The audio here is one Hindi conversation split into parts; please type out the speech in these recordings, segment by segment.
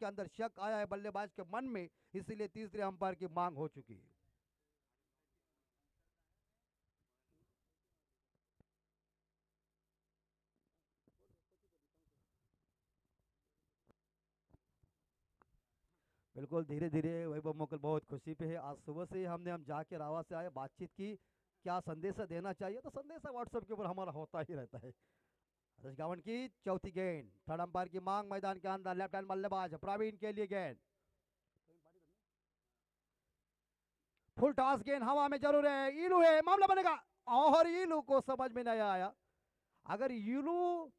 के अंदर शक आया है बल्लेबाज के मन में, इसीलिए तीसरे अंपायर की मांग हो चुकी है। बिल्कुल धीरे धीरे वैभव मोकल बहुत खुशी पे है। आज सुबह से ही हम जाके रावा से आए, बातचीत की, क्या संदेशा देना चाहिए, तो संदेशा व्हाट्सएप के ऊपर हमारा होता ही रहता है। हरीश गावन की चौथी गेंद, थर्ड अंपायर की मांग, मैदान के अंदर लेफ्ट हैंड बल्लेबाज प्रवीण के लिए गेंद, फुल टॉस गेंद हवा में जरूर है, इलू है, मामला बनेगा। और इलू को समझ में नहीं आया, अगर इलू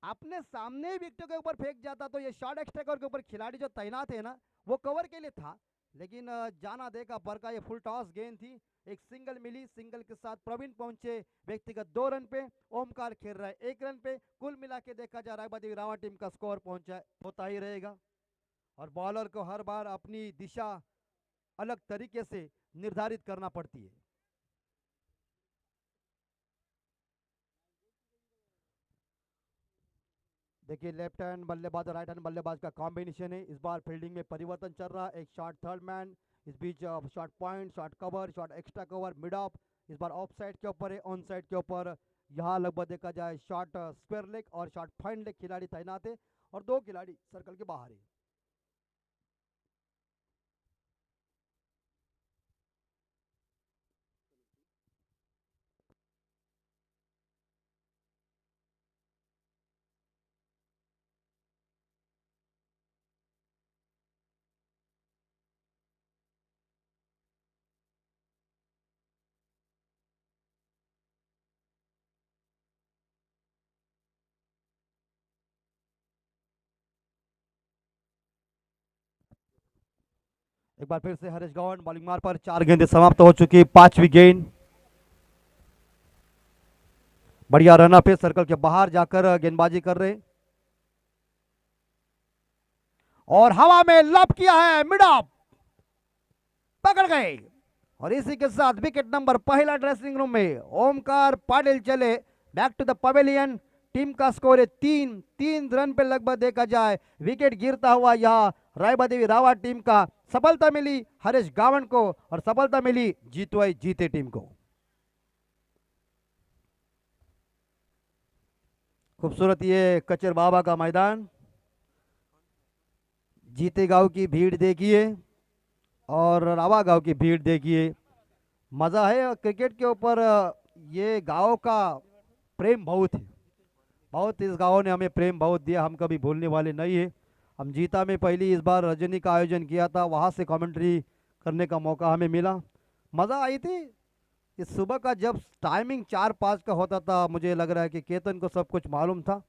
अपने सामने विकेट के ऊपर फेंक जाता तो ये शॉर्ट एक्सट्रैकर के ऊपर खिलाड़ी जो तैनात है ना, वो कवर के लिए था, लेकिन जाना देखा पर का ये फुल टॉस गेंद थी। एक सिंगल मिली, सिंगल के साथ प्रवीण पहुंचे व्यक्तिगत 2 रन पे, ओमकार खेल रहा है 1 रन पे। कुल मिला के देखा जा रहा है रावत टीम का स्कोर पहुंचा होता ही रहेगा, और बॉलर को हर बार अपनी दिशा अलग तरीके से निर्धारित करना पड़ती है। देखिए लेफ्ट हैंड बल्लेबाज और राइट हैंड बल्लेबाज का कॉम्बिनेशन है, इस बार फील्डिंग में परिवर्तन चल रहा है। एक शॉट थर्ड मैन, इस बीच shot point, shot cover, shot extra cover, mid off, इस बार ऑफ साइड के ऊपर है, ऑन साइड के ऊपर यहाँ लगभग देखा जाए शॉट स्क्वायर लेग और शॉट पॉइंट लेग खिलाड़ी तैनात है, और 2 खिलाड़ी सर्कल के बाहर है। एक बार फिर से हरीश गौड़ बॉलिंग मार पर 4 गेंदें समाप्त हो चुकी, 5वीं गेंद, बढ़िया रन पे सर्कल के बाहर जाकर गेंदबाजी कर रहे, और हवा में लप किया है, मिड ऑफ, पकड़ गए, और इसी के साथ विकेट नंबर पहला ड्रेसिंग रूम में ओमकार पाटिल चले back to the pavilion. Team का स्कोर है 3 रन पे लगभग देखा जाए विकेट गिरता हुआ यहाँ रायबदेवी रावत टीम का सफलता मिली हरीश गावन को, और सफलता मिली जीतवाई जीते टीम को। खूबसूरत ये कचर बाबा का मैदान, जीते गांव की भीड़ देखिए और रावा गांव की भीड़ देखिए, मजा है क्रिकेट के ऊपर। ये गांव का प्रेम बहुत है, बहुत इस गांव ने हमें प्रेम बहुत दिया, हम कभी भूलने वाले नहीं है। हम जीता में पहली इस बार रजनी का आयोजन किया था, वहाँ से कमेंट्री करने का मौका हमें मिला, मज़ा आई थी। इस सुबह का जब टाइमिंग 4-5 का होता था, मुझे लग रहा है कि केतन को सब कुछ मालूम था,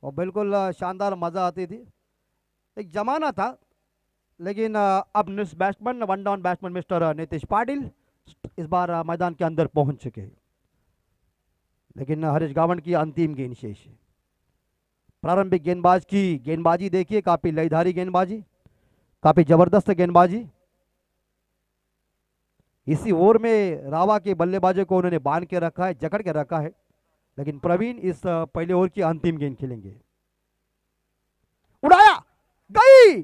और बिल्कुल शानदार मज़ा आती थी। एक ज़माना था, लेकिन अब batsman, one down batsman mister Nitish Patil इस बार मैदान के अंदर पहुंच चुके हैं, लेकिन हरीश गावन की अंतिम गेंद शेष है। प्रारंभिक गेंदबाज की गेंदबाजी देखिए, काफी लयधारी गेंदबाजी, काफी जबरदस्त गेंदबाजी। इसी ओवर में रावा के बल्लेबाजों को उन्होंने बांध के रखा है, जकड़ के रखा है, लेकिन प्रवीण इस पहले ओवर की अंतिम गेंद खेलेंगे। उड़ाया, गई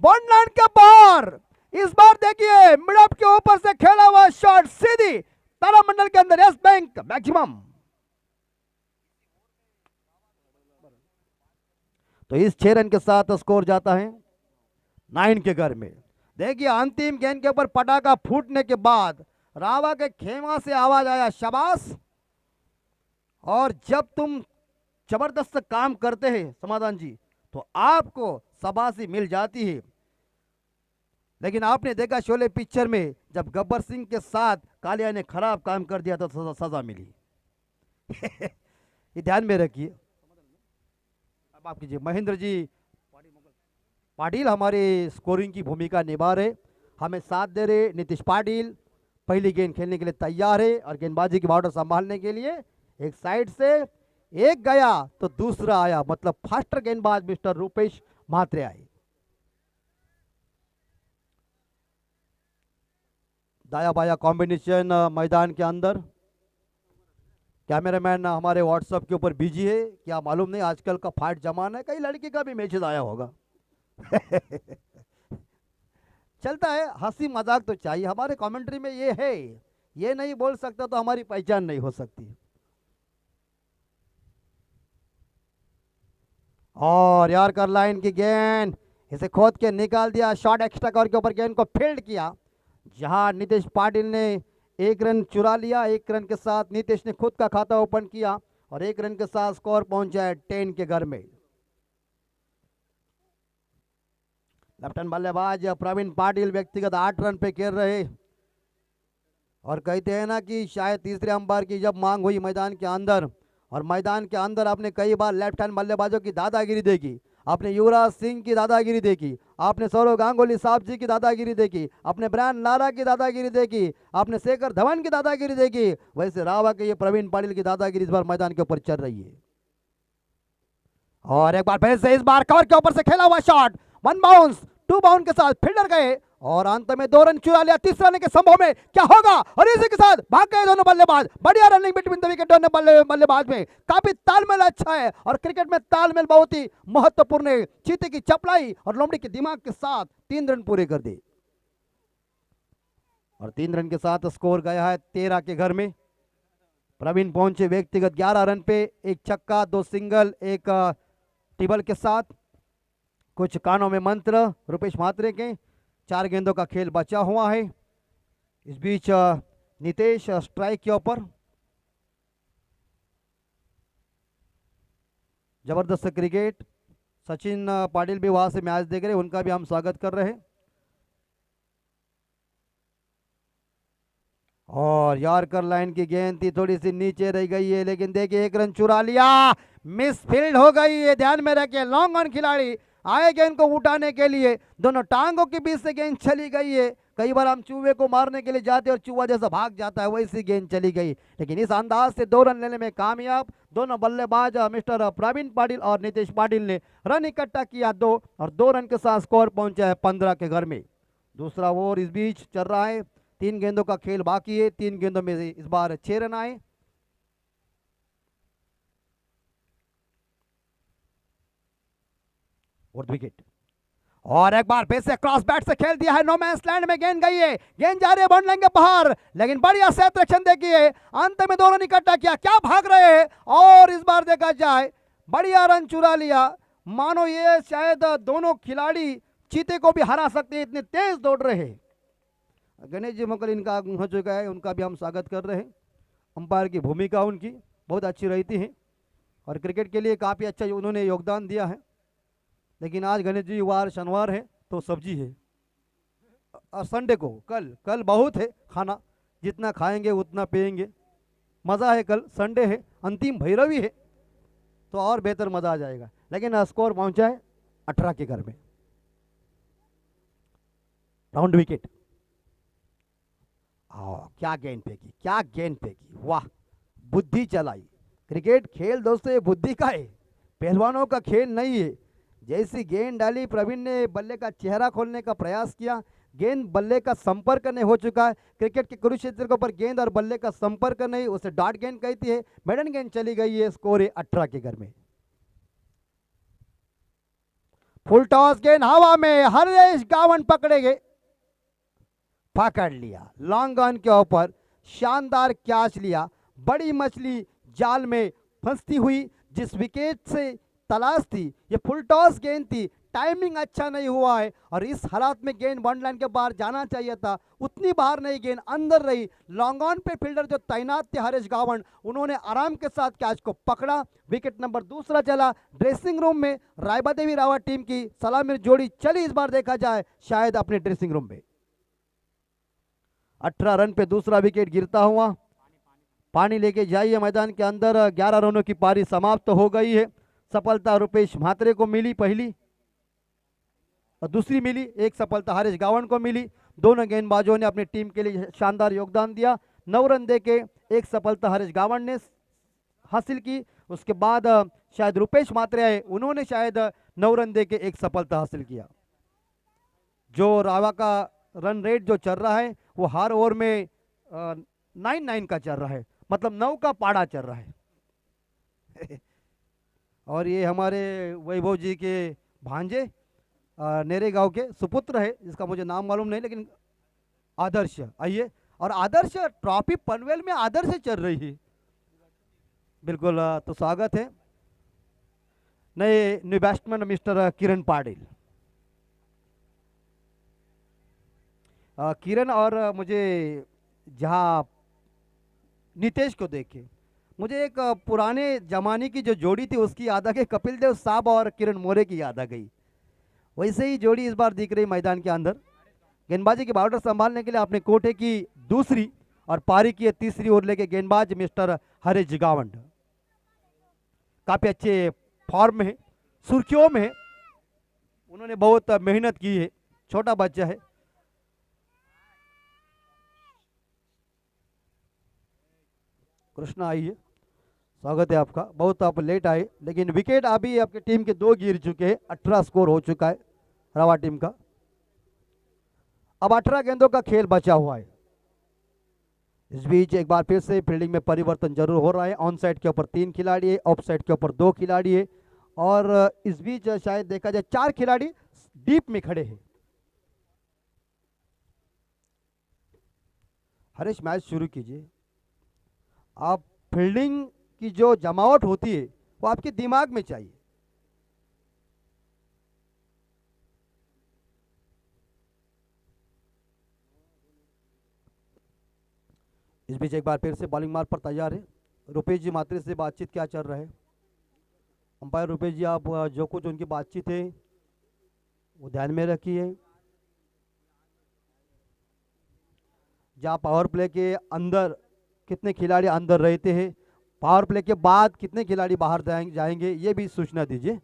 बॉन्ड लाइन के बाहर, इस बार देखिए मिड ऑफ के ऊपर से खेला हुआ शॉट सीधी तारामंडल के अंदर, यस बैंक मैक्सिमम। तो इस 6 रन के साथ स्कोर जाता है 9 के घर में। देखिए अंतिम गेंद के ऊपर पटाखा फूटने के बाद रावा के खेमा से आवाज आया, शाबाश। और जब तुम जबरदस्त काम करते हैं समाधान जी, तो आपको शाबाशी मिल जाती है, लेकिन आपने देखा शोले पिक्चर में जब गब्बर सिंह के साथ कालिया ने खराब काम कर दिया तो सजा मिली। ये ध्यान में रखिए। अब आप कीजिए महेंद्र जी पाटिल हमारे स्कोरिंग की भूमिका निभा रहे, हमें साथ दे रहे। नीतीश पाटिल पहली गेंद खेलने के लिए तैयार है, और गेंदबाजी की बॉर्डर संभालने के लिए एक साइड से एक गया तो दूसरा आया, मतलब फास्टर गेंदबाज मिस्टर रूपेश म्हात्रे आए। दाया बाया कॉम्बिनेशन मैदान के अंदर। कैमरामैन हमारे व्हाट्सएप के ऊपर बिजी है, क्या मालूम नहीं, आजकल का फाइट जमाना है, कई लड़की का भी मैचेस आया होगा। चलता है, हंसी मजाक तो चाहिए हमारे कमेंट्री में, ये है, ये नहीं बोल सकता तो हमारी पहचान नहीं हो सकती। और यार्कर लाइन की गेंद, इसे खोद के निकाल दिया, शॉट एक्स्ट्रा कवर के ऊपर गेंद को फील्ड किया, जहां नीतीश पाटिल ने एक रन चुरा लिया। एक रन के साथ नीतीश ने खुद का खाता ओपन किया और एक रन के साथ स्कोर पहुंचा है 10 के घर में। लेफ्ट हैंड बल्लेबाज प्रवीण पाटिल व्यक्तिगत 8 रन पे खेल रहे, और कहते हैं ना कि शायद तीसरे अंपायर की जब मांग हुई मैदान के अंदर, और मैदान के अंदर आपने कई बार लेफ्ट हैंड बल्लेबाजों की दादागिरी देखी, आपने युवराज सिंह की दादागिरी देखी, आपने सौरव गांगुली साहब जी की दादागिरी देखी, आपने ब्रायन लारा की दादागिरी देखी, आपने शेखर धवन की दादागिरी देखी, वैसे रावा के ये प्रवीण पाटिल की दादागिरी इस बार मैदान के ऊपर चल रही है। और एक बार फिर से इस बार कवर के ऊपर से खेला हुआ शॉट, 1 बाउंस 2 बाउंड के साथ फील्डर गए और अंत में 2 रन चुरा लिया। तीसरे रन के संभव में क्या होगा, और इसी के साथ भाग गए दोनों बल्लेबाज। बढ़िया रनिंग बिटवीन द विकेट, दोनों बल्लेबाज में काफी तालमेल अच्छा है, और क्रिकेट में तालमेल बहुत ही महत्वपूर्ण है। चीते की चपलाई और लोमड़ी के दिमाग के साथ 3 रन पूरे कर दिए, और 3 रन के साथ स्कोर गया है 13 के घर में। प्रवीण पहुंचे व्यक्तिगत 11 रन पे, एक छक्का 2 सिंगल 1 टेबल के साथ। कुछ कानों में मंत्र रुपेश म्हात्रे के, 4 गेंदों का खेल बचा हुआ है। इस बीच नीतीश स्ट्राइक के ऊपर, जबरदस्त क्रिकेट। सचिन पाटिल भी वहां से मैच देख रहे, उनका भी हम स्वागत कर रहे हैं। और यार्कर लाइन की गेंद थी, थोड़ी सी नीचे रह गई है, लेकिन देखिए 1 रन चुरा लिया, मिस फील्ड हो गई है। ध्यान में रखिए, लॉन्ग ऑन खिलाड़ी आए गेंद को उठाने के लिए, दोनों टांगों के बीच से गेंद चली गई है। कई बार हम चूहे को मारने के लिए जाते और चूहा जैसा भाग जाता है, वैसी गेंद चली गई, लेकिन इस अंदाज से 2 रन लेने में कामयाब दोनों बल्लेबाज मिस्टर प्रवीण पाटिल और नीतीश पाटिल ने रन इकट्ठा किया 2, और 2 रन के साथ स्कोर पहुंचा है 15 के घर में। दूसरा ओवर इस बीच चल रहा है, 3 गेंदों का खेल बाकी है, 3 गेंदों में से इस बार 6 रन आए। और विकेट, और एक बार फिर से क्रॉस बैट से खेल दिया है, नो मैंस लैंड में गेंद गई है, गेंद जा रही है बाउंड लाइन के बाहर, लेकिन बढ़िया सेलेक्शन देखिए, अंत में 2 रन इकट्ठा किया, क्या भाग रहे हैं, और इस बार देखा जाए बढ़िया रन चुरा लिया। मानो ये शायद दोनों खिलाड़ी चीते को भी हरा सकते हैं, इतने तेज दौड़ रहे हैं। गणेश जी मकल इनका हो चुका है, उनका भी हम स्वागत कर रहे हैं। अंपायर की भूमिका उनकी बहुत अच्छी रहती है, और क्रिकेट के लिए काफ़ी अच्छा उन्होंने योगदान दिया है। लेकिन आज गणेश जी वार शनिवार है तो सब्जी है, और संडे को कल बहुत है खाना, जितना खाएंगे उतना पिएंगे, मज़ा है। कल संडे है, अंतिम भैरवी है, तो और बेहतर मज़ा आ जाएगा। लेकिन स्कोर पहुंचा है 18 के घर में। राउंड विकेट, क्या गेंद फेंकी, क्या गेंद फेंकी, वाह, बुद्धि चलाई। क्रिकेट खेल दोस्तों ये बुद्धि का है, पहलवानों का खेल नहीं है। जैसी गेंद डाली, प्रवीण ने बल्ले का चेहरा खोलने का प्रयास किया, गेंद बल्ले का संपर्क नहीं हो चुका है। क्रिकेट के कुरुक्षेत्र के ऊपर गेंद और बल्ले का संपर्क नहीं, उसे डॉट गेंद कहती है। मेडन गेंद चली गई है, स्कोर है 18 के घर में। फुल टॉस गेंद हवा में, हरेश गावन पकड़ेंगे, पकड़ लिया, लॉन्ग ऑन के ऊपर शानदार कैच लिया। बड़ी मछली जाल में फंसती हुई, जिस विकेट से तलाश थी, ये फुल टॉस गेंद थी, टाइमिंग अच्छा नहीं हुआ है, और इस हालात में गेंद बाउंड लाइन के बाहर जाना चाहिए था, उतनी बाहर नहीं, गेंद अंदर रही। लॉन्ग ऑन पे फील्डर जो तैनात थे हरेश गावन, उन्होंने आराम के साथ कैच को पकड़ा। विकेट नंबर 2 चला। ड्रेसिंग रूम में रायबा देवी रावत टीम की सलामी जोड़ी चली, इस बार देखा जाए शायद अपने ड्रेसिंग रूम में। 18 रन पे दूसरा विकेट गिरता हुआ, पानी लेके जाइए मैदान के अंदर। 11 रनों की पारी समाप्त हो गई है। सफलता रुपेश म्हात्रे को मिली पहली, और दूसरी मिली, एक सफलता हरीश गावन को मिली। दोनों गेंदबाजों ने अपनी टीम के लिए शानदार योगदान दिया। 9 रन देके एक सफलता हरीश गावन ने हासिल की। उसके बाद शायद रुपेश म्हात्रे आए, उन्होंने शायद 9 रन देके एक सफलता हासिल किया। जो रावा का रन रेट जो चल रहा है वो हर ओवर में 9 का चल रहा है, मतलब 9 का पाड़ा चल रहा है। और ये हमारे वैभव जी के भांजे नेरे गांव के सुपुत्र है, जिसका मुझे नाम मालूम नहीं, लेकिन आदर्श आइए। और आदर्श ट्रॉफी पनवेल में आदर्श चल रही है। बिल्कुल, तो स्वागत है नए न्यू बैट्समैन मिस्टर किरण पाटिल। किरण और मुझे जहाँ नितेश को देखे मुझे एक पुराने जमाने की जो जोड़ी थी उसकी याद आ गई, कपिल देव साहब और किरण मोरे की याद आ गई। वैसे ही जोड़ी इस बार दिख रही मैदान के अंदर। गेंदबाजी की बॉर्डर संभालने के लिए अपने कोटे की दूसरी और पारी की तीसरी ओर लेके गेंदबाज मिस्टर हरीश जिगावंड काफी अच्छे फॉर्म में है, सुर्खियों में है। उन्होंने बहुत मेहनत की है, छोटा बच्चा है। कृष्णा आइए, स्वागत है आपका। बहुत आप लेट आए, लेकिन विकेट अभी आपकी टीम के 2 गिर चुके हैं। 18 स्कोर हो चुका है रावा टीम का। अब 18 गेंदों का खेल बचा हुआ है। इस बीच एक बार फिर से फील्डिंग में परिवर्तन जरूर हो रहा है। ऑन साइड के ऊपर 3 खिलाड़ी है, ऑफ साइड के ऊपर 2 खिलाड़ी है, और इस बीच शायद देखा जाए 4 खिलाड़ी डीप में खड़े हैं। हरीश, मैच शुरू कीजिए। आप फील्डिंग की जो जमावट होती है वो आपके दिमाग में चाहिए। इस बीच एक बार फिर से बॉलिंग मार्ग पर तैयार है। रुपेश जी मात्रे से बातचीत क्या चल रहा है? अंपायर रुपेश जी, आप जो कुछ उनकी बातचीत है वो ध्यान में रखिए। जहाँ पावर प्ले के अंदर कितने खिलाड़ी अंदर रहते हैं, पावर प्ले के बाद कितने खिलाड़ी बाहर जाएंगे, ये भी सूचना दीजिए।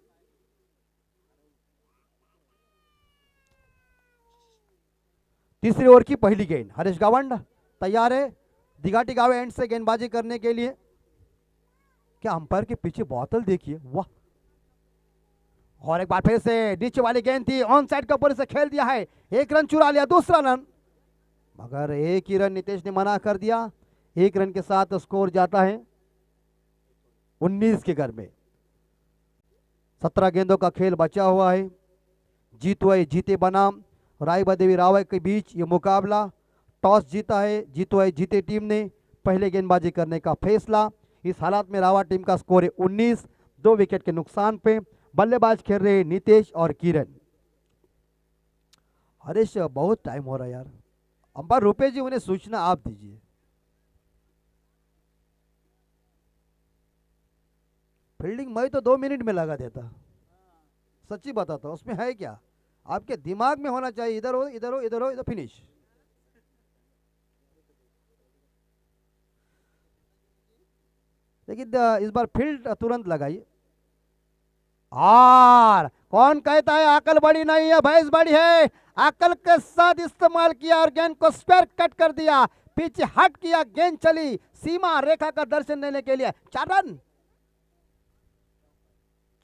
तीसरी ओवर की पहली गेंद, हरीश गावंड तैयार है दिघाटी गांव एंड से गेंदबाजी करने के लिए। क्या अंपायर के पीछे बोतल देखिए, वाह। और एक बार फिर से नीचे वाली गेंद थी, ऑन साइड के ऊपर से खेल दिया है, 1 रन चुरा लिया, दूसरा रन, मगर 1 ही रन नितेश ने मना कर दिया। 1 रन के साथ स्कोर जाता है 19 के घर में। 17 गेंदों का खेल बचा हुआ है। जीतुआई जीते बनाम राय बदेवी रावत के बीच ये मुकाबला। टॉस जीता है जीतुआई जीते टीम ने, पहले गेंदबाजी करने का फैसला। इस हालात में रावत टीम का स्कोर है 19, 2 विकेट के नुकसान पे। बल्लेबाज खेल रहे नितेश और किरण। हरीश, बहुत टाइम हो रहा है यार। अंपायर रुपेश जी, उन्हें सूचना आप दीजिए। फील्डिंग मैं तो 2 मिनट में लगा देता, सच्ची बताता हूं। उसमें है क्या, आपके दिमाग में होना चाहिए। इधर हो इधर हो इधर हो इधर, फिनिश। लेकिन इस बार फील्ड तुरंत लगाइए। और कौन कहता है अकल बड़ी नहीं है, भैंस बड़ी है। अकल के साथ इस्तेमाल किया और गेंद को स्क्वायर कट कर दिया, पीछे हट किया, गेंद चली सीमा रेखा का दर्शन देने के लिए। 4 रन,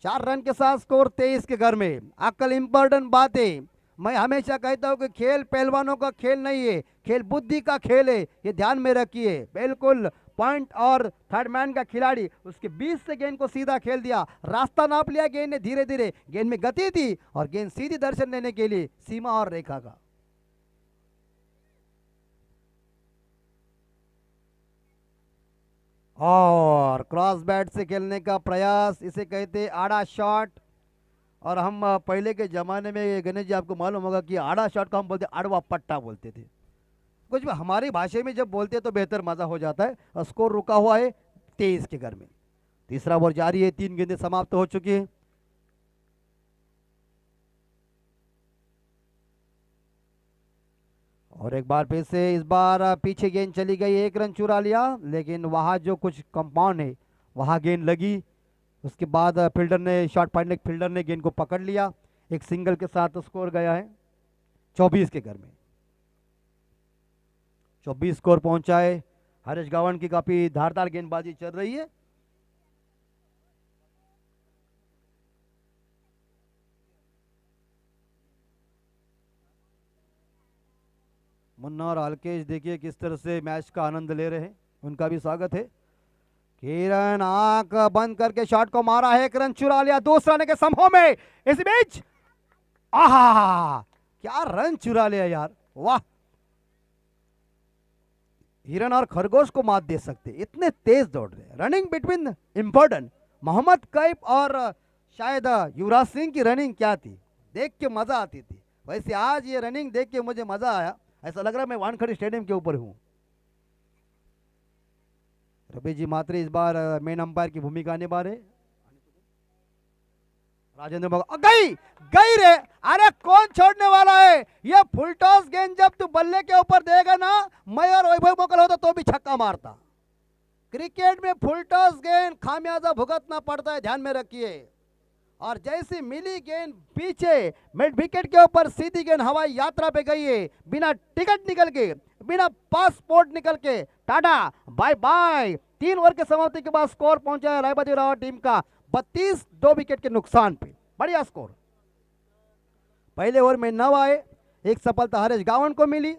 4 रन के साथ स्कोर 23 के घर में। अकल इंपॉर्टेंट बात है। मैं हमेशा कहता हूं कि खेल पहलवानों का खेल नहीं है, खेल बुद्धि का खेल है, ये ध्यान में रखिए। बिल्कुल पॉइंट और थर्ड मैन का खिलाड़ी उसके 20 से गेंद को सीधा खेल दिया, रास्ता नाप लिया गेंद ने, धीरे धीरे गेंद में गति थी और गेंद सीधी दर्शन देने के लिए सीमा और रेखा का। और क्रॉस बैट से खेलने का प्रयास, इसे कहते आड़ा शॉट। और हम पहले के जमाने में गणेश जी आपको मालूम होगा कि आड़ा शॉट को हम बोलते अड़वा पट्टा बोलते थे। कुछ भी हमारी भाषा में जब बोलते तो बेहतर मजा हो जाता है। और स्कोर रुका हुआ है 23 के घर में। तीसरा ओवर जारी है, 3 गेंदें समाप्त हो चुकी हैं। और एक बार फिर से इस बार पीछे गेंद चली गई, 1 रन चुरा लिया, लेकिन वहां जो कुछ कंपाउंड है वहां गेंद लगी। उसके बाद फील्डर ने शॉट पॉइंट फील्डर ने गेंद को पकड़ लिया, एक सिंगल के साथ स्कोर गया है 24 के घर में। 24 स्कोर पहुंचा है। हरीश गावंड की काफी धारदार गेंदबाजी चल रही है। मुन्ना और अलकेश देखिए किस तरह से मैच का आनंद ले रहे हैं, उनका भी स्वागत है। किरण आंख बंद करके शॉट को मारा है, 1 रन चुरा लिया, दूसरा रन के समूह में। इस बीच आहा, क्या रन चुरा लिया यार, वाह। हिरन और खरगोश को मात दे सकते, इतने तेज दौड़ रहे। Running between important Mohammad Kaif और शायद युवराज सिंह की रनिंग क्या थी, देख के मजा आती थी। वैसे आज ये रनिंग देख के मुझे मजा आया, ऐसा लग रहा है मैं वानखड़े स्टेडियम के ऊपर हूँ। रवि जी मात्रे इस बार मेन अंपायर की भूमिका निभा रहे। राजेंद्र गई गई रे, अरे कौन छोड़ने वाला है। ये फुल टॉस गेंद जब तू बल्ले के ऊपर देगा ना, मैं और वैभव मोकल होता तो भी छक्का मारता। क्रिकेट में फुल टॉस गेंद खामियाजा भुगतना पड़ता है, ध्यान में रखिए। और जैसी मिली गेंद पीछे मिड विकेट के ऊपर सीधी गेंद हवाई यात्रा पे गई है, बिना टिकट निकल के, बिना पासपोर्ट निकल के, टाटा बाय बाय। 3 ओवर के समाप्ति के बाद स्कोर पहुंचा है रायबरेली रावत टीम का 32, 2 विकेट के नुकसान पे, बढ़िया स्कोर। पहले ओवर में 9 आए, एक सफलता हरेश गावन को मिली।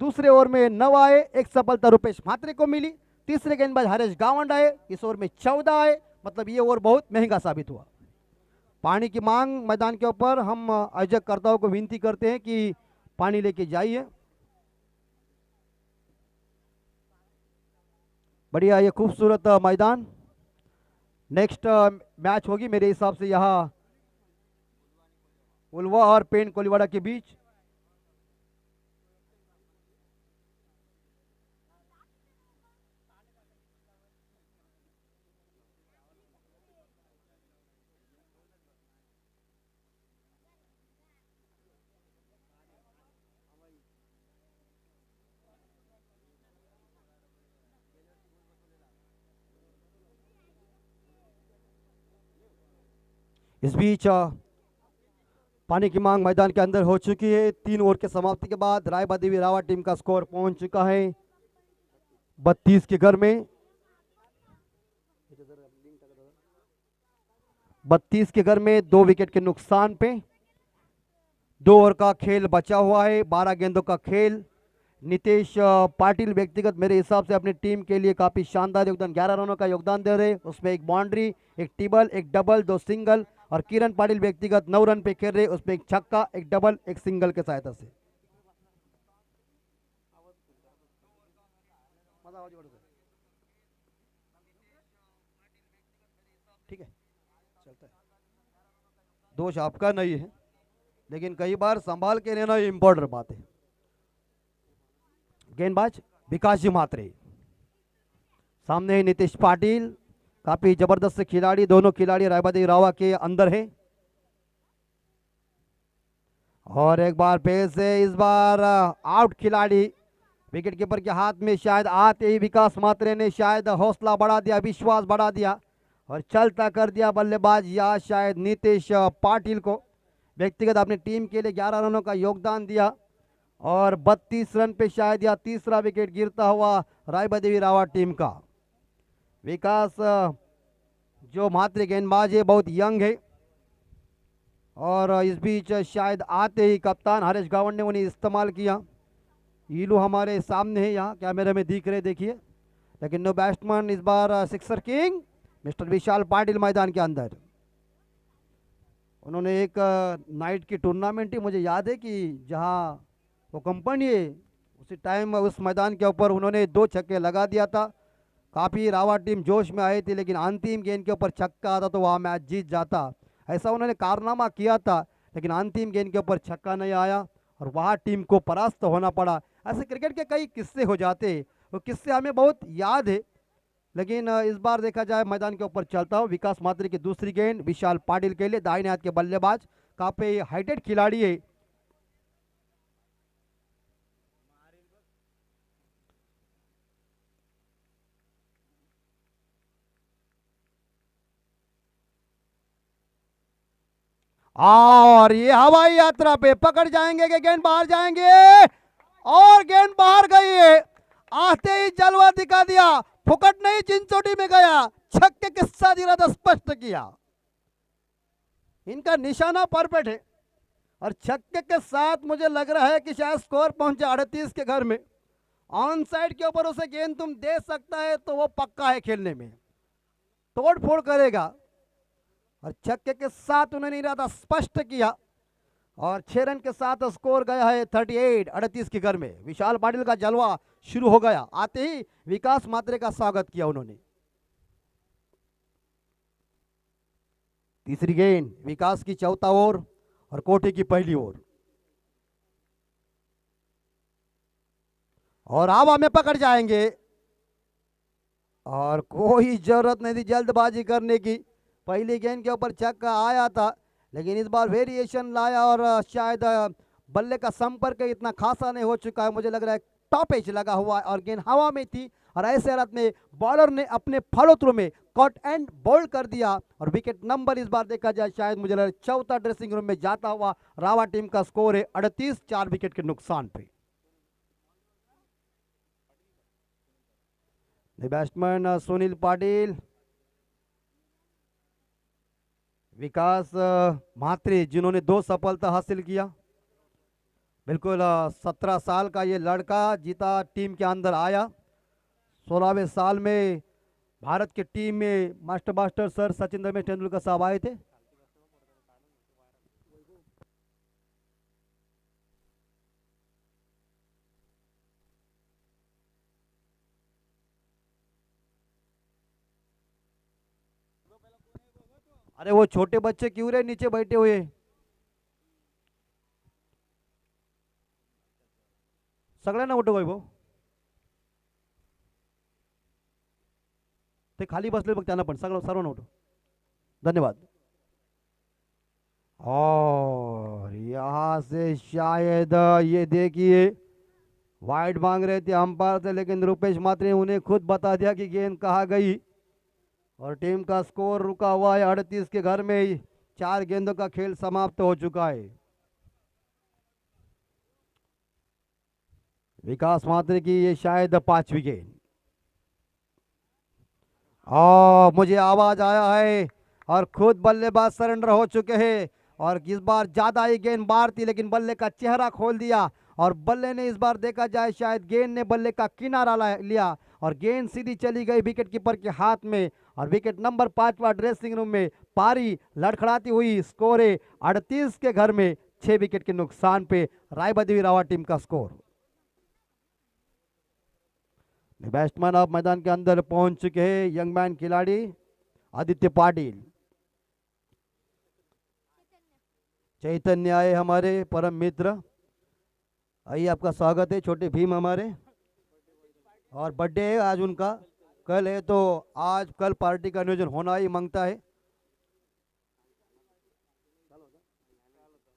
दूसरे ओवर में 9 आए, एक सफलता रुपेश म्हात्रे को मिली। तीसरे गेंदबाज हरेश गावंड आए, इस ओवर में 14 आए, मतलब ये ओवर बहुत महंगा साबित हुआ। पानी की मांग मैदान के ऊपर, हम आयोजककर्ताओं को विनती करते हैं कि पानी लेके जाइए। बढ़िया, ये खूबसूरत मैदान। नेक्स्ट मैच होगी मेरे हिसाब से यहाँ उल्वा और पेन कोलीवाड़ा के बीच। इस बीच पानी की मांग मैदान के अंदर हो चुकी है। 3 ओवर के समाप्ति के बाद रायबरेली रावत टीम का स्कोर पहुंच चुका है 32 के घर में। 32 के घर में 2 विकेट के नुकसान पे 2 ओवर का खेल बचा हुआ है, 12 गेंदों का खेल। नितेश पाटिल व्यक्तिगत मेरे हिसाब से अपनी टीम के लिए काफी शानदार योगदान, 11 रनों का योगदान दे रहे। उसमें एक बाउंड्री, एक टिबल, एक डबल, 2 सिंगल। और किरण पाटिल व्यक्तिगत 9 रन पे खेल रहे, उसमें एक छक्का, एक डबल, एक सिंगल के सहायता से। ठीक है, चलता है। दोष आपका नहीं है, लेकिन कई बार संभाल के लेना इंपॉर्टेंट बात है। गेंदबाज विकास जी म्हात्रे, सामने नितेश पाटिल, काफी जबरदस्त खिलाड़ी। दोनों खिलाड़ी रायबरेली रावा के अंदर हैं। और एक बार फिर से इस बार आउट खिलाड़ी, विकेट कीपर के हाथ में शायद आते ही विकास म्हात्रे ने शायद हौसला बढ़ा दिया, विश्वास बढ़ा दिया और चलता कर दिया बल्लेबाज या शायद नितेश पाटिल को। व्यक्तिगत अपनी टीम के लिए 11 रनों का योगदान दिया और 32 रन पे शायद यह तीसरा विकेट गिरता हुआ रायबरेली रावत टीम का। विकास जो म्हात्रे गेंदबाज है बहुत यंग है और इस बीच शायद आते ही कप्तान हरेश गावंड ने उन्हें इस्तेमाल किया। ईलू हमारे सामने है, यहाँ कैमरे में दिख रहे, देखिए। लेकिन नो बैट्समैन इस बार सिक्सर किंग मिस्टर विशाल पाटिल मैदान के अंदर। उन्होंने एक नाइट की टूर्नामेंट ही मुझे याद है कि जहाँ वो कंपनी है, उसी टाइम उस मैदान के ऊपर उन्होंने 2 छक्के लगा दिया था। काफ़ी रावत टीम जोश में आई थी, लेकिन अंतिम गेंद के ऊपर छक्का आता तो वहाँ मैच जीत जाता, ऐसा उन्होंने कारनामा किया था। लेकिन अंतिम गेंद के ऊपर छक्का नहीं आया और वहाँ टीम को परास्त होना पड़ा। ऐसे क्रिकेट के कई किस्से हो जाते, वो किस्से हमें बहुत याद है। लेकिन इस बार देखा जाए मैदान के ऊपर चलता हो विकास म्हात्रे की दूसरी गेंद विशाल पाटिल के लिए, दाहिने हाथ के बल्लेबाज, काफी हाइटेड खिलाड़ी है। और ये हवाई यात्रा पे पकड़ जाएंगे कि गेंद बाहर जाएंगे, और गेंद बाहर गई है। आते ही जलवा दिखा दिया, फुकट नहीं चिंचोटी में गया, छक्के के साथ इरादा स्पष्ट किया। इनका निशाना परफेक्ट है और छक्के के साथ मुझे लग रहा है कि शायद स्कोर पहुंचा 38 के घर में। ऑन साइड के ऊपर उसे गेंद तुम दे सकता है तो वो पक्का है खेलने में, तोड़ फोड़ करेगा। और छक्के के साथ उन्होंने इरादा स्पष्ट किया और 6 रन के साथ स्कोर गया है 38 के घर में। विशाल पाटिल का जलवा शुरू हो गया। आते ही विकास मात्रे का स्वागत किया उन्होंने। तीसरी गेंद विकास की चौथा ओवर और कोठी की पहली ओवर, और हवा में पकड़ जाएंगे और कोई जरूरत नहीं थी जल्दबाजी करने की। पहली गेंद के ऊपर छक्का आया था, लेकिन इस बार वेरिएशन लाया और शायद बल्ले का संपर्क इतना खासा नहीं हो चुका है। मुझे लग रहा है टॉप एज लगा हुआ है और गेंद हवा में थी, और ऐसे हालत में बॉलर ने अपने फॉलो थ्रू में कट एंड बोल्ड कर दिया और विकेट नंबर इस बार देखा जाए शायद मुझे लग रहा है चौथा ड्रेसिंग रूम में जाता हुआ रावा टीम का स्कोर है 38, 4 विकेट के नुकसान पे। बैट्समैन सुनील पाटिल, विकास म्हात्रे जिन्होंने 2 सफलता हासिल किया। बिल्कुल 17 साल का ये लड़का जीता टीम के अंदर आया। 16वें साल में भारत की टीम में मास्टर सर सचिन रमेश तेंदुलकर साहब आए थे। अरे वो छोटे बच्चे क्यों रहे नीचे बैठे हुए? सगळ्यांना उठो वैभव, ते खाली बसले बघ त्यांना पण सर्वांना उठो। धन्यवाद। और यहां से शायद ये देखिए वाइड मांग रहे थे अंपायर से, लेकिन रुपेश मात्रे ने उन्हें खुद बता दिया कि गेंद कहाँ गई और टीम का स्कोर रुका हुआ है 38 के घर में ही। 4 गेंदों का खेल समाप्त हो चुका है। विकास मात्रे की ये शायद 5वीं गेंद, और मुझे आवाज आया है और खुद बल्लेबाज सरेंडर हो चुके हैं, और इस बार ज्यादा ही गेंद बाहर थी लेकिन बल्ले का चेहरा खोल दिया, और बल्ले ने इस बार देखा जाए शायद गेंद ने बल्ले का किनारा लिया और गेंद सीधी चली गई विकेट कीपर के हाथ में, और विकेट नंबर 5वां ड्रेसिंग रूम में पारी लड़खड़ाती हुई। स्कोर है 38 के घर में 6 विकेट के नुकसान पे रायबरेली रावा टीम का स्कोर। बैट्समैन अब मैदान के अंदर पहुंच चुके हैं यंग मैन खिलाड़ी आदित्य पाटिल। चैतन्य आए हमारे परम मित्र, आइए आपका स्वागत है। छोटे भीम हमारे, और बर्थडे है आज उनका, कल है, तो आज कल पार्टी का आयोजन होना ही मांगता है।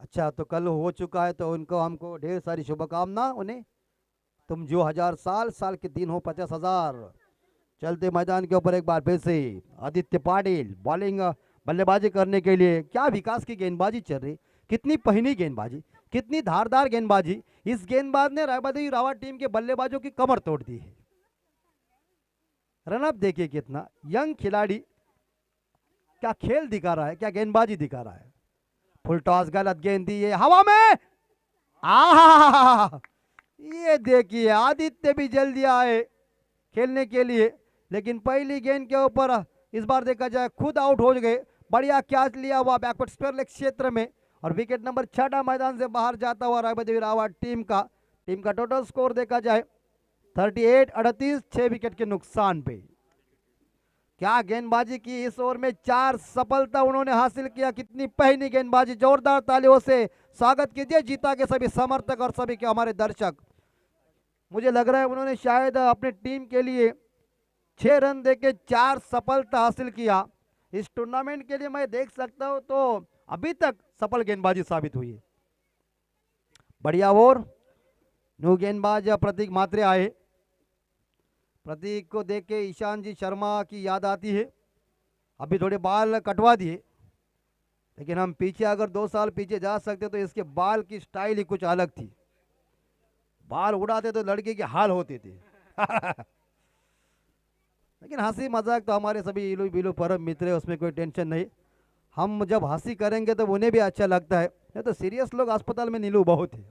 अच्छा, तो कल हो चुका है तो उनको हमको ढेर सारी शुभकामना उन्हें। तुम जो 1000 साल के दिन हो 50,000। चलते मैदान के ऊपर एक बार फिर से आदित्य पाटिल बॉलिंग बल्लेबाजी करने के लिए। क्या विकास की गेंदबाजी चल रही, कितनी पहिनी गेंदबाजी, कितनी धारदार गेंदबाजी। इस गेंदबाज ने रायबरेली रावा टीम के बल्लेबाजों की कमर तोड़ दी है। रनअप देखिए कितना, यंग खिलाड़ी क्या खेल दिखा रहा है, क्या गेंदबाजी दिखा रहा है। फुल टॉस गलत गेंद दी है हवा में। ये देखिए आदित्य भी जल्दी आए खेलने के लिए, लेकिन पहली गेंद के ऊपर इस बार देखा जाए खुद आउट हो गए। बढ़िया कैच लिया हुआ बैकवर्ड स्क्वायर लेग क्षेत्र में, और विकेट नंबर 6 मैदान से बाहर जाता हुआ रायबरेली रावा टीम का टोटल स्कोर देखा जाए 38-38, 6 विकेट के नुकसान पे। क्या गेंदबाजी की इस ओवर में, 4 सफलता उन्होंने हासिल किया। कितनी पहनी गेंदबाजी, जोरदार तालियों से स्वागत कीजिए जीता के सभी समर्थक और सभी के हमारे दर्शक। मुझे लग रहा है उन्होंने शायद अपने टीम के लिए 6 रन देके 4 सफलता हासिल किया। इस टूर्नामेंट के लिए मैं देख सकता हूं तो अभी तक सफल गेंदबाजी साबित हुई है। बढ़िया ओवर, न्यू गेंदबाज प्रतीक म्हात्रे आए। प्रतीक को देख के ईशान जी शर्मा की याद आती है। अभी थोड़े बाल कटवा दिए, लेकिन हम पीछे अगर 2 साल पीछे जा सकते तो इसके बाल की स्टाइल ही कुछ अलग थी। बाल उड़ाते तो लड़के के हाल होते थे। लेकिन हंसी मजाक तो हमारे सभी इलू बिलू परम मित्र है, उसमें कोई टेंशन नहीं। हम जब हंसी करेंगे तो उन्हें भी अच्छा लगता है, नहीं तो सीरियस लोग अस्पताल में नीलू बहुत है।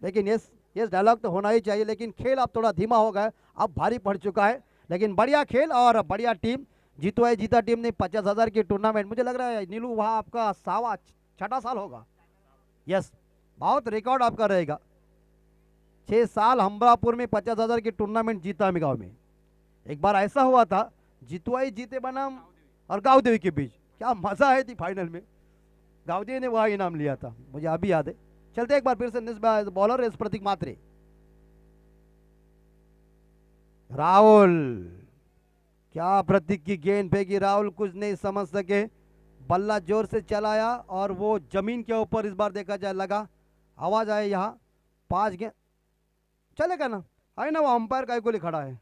लेकिन ये डायलॉग तो होना ही चाहिए। लेकिन खेल अब थोड़ा धीमा हो गया, अब भारी पड़ चुका है, लेकिन बढ़िया खेल और बढ़िया टीम। जीता टीम ने 50,000 की टूर्नामेंट। मुझे लग रहा है नीलू वहाँ आपका 6वां 6ठा साल होगा, यस, बहुत रिकॉर्ड आपका रहेगा। 6 साल हमरापुर में 50,000 की टूर्नामेंट जीता मैं गांव में। एक बार ऐसा हुआ था, जितवाई जीते बनाम और गांवदेवी के बीच, क्या मजा आई थी फाइनल में। गांवदेवी ने वह इनाम लिया था, मुझे अभी याद है। चलते एक बार फिर से बॉलर इस प्रतीक मात्रे। राहुल, क्या प्रतीक की गेंद फेंकी, राहुल कुछ नहीं समझ सके, बल्ला जोर से चलाया और वो जमीन के ऊपर इस बार देखा जाए लगा। आवाज आए यहाँ 5 गेंद चलेगा ना, है ना, वो अंपायर का को लिए खड़ा है।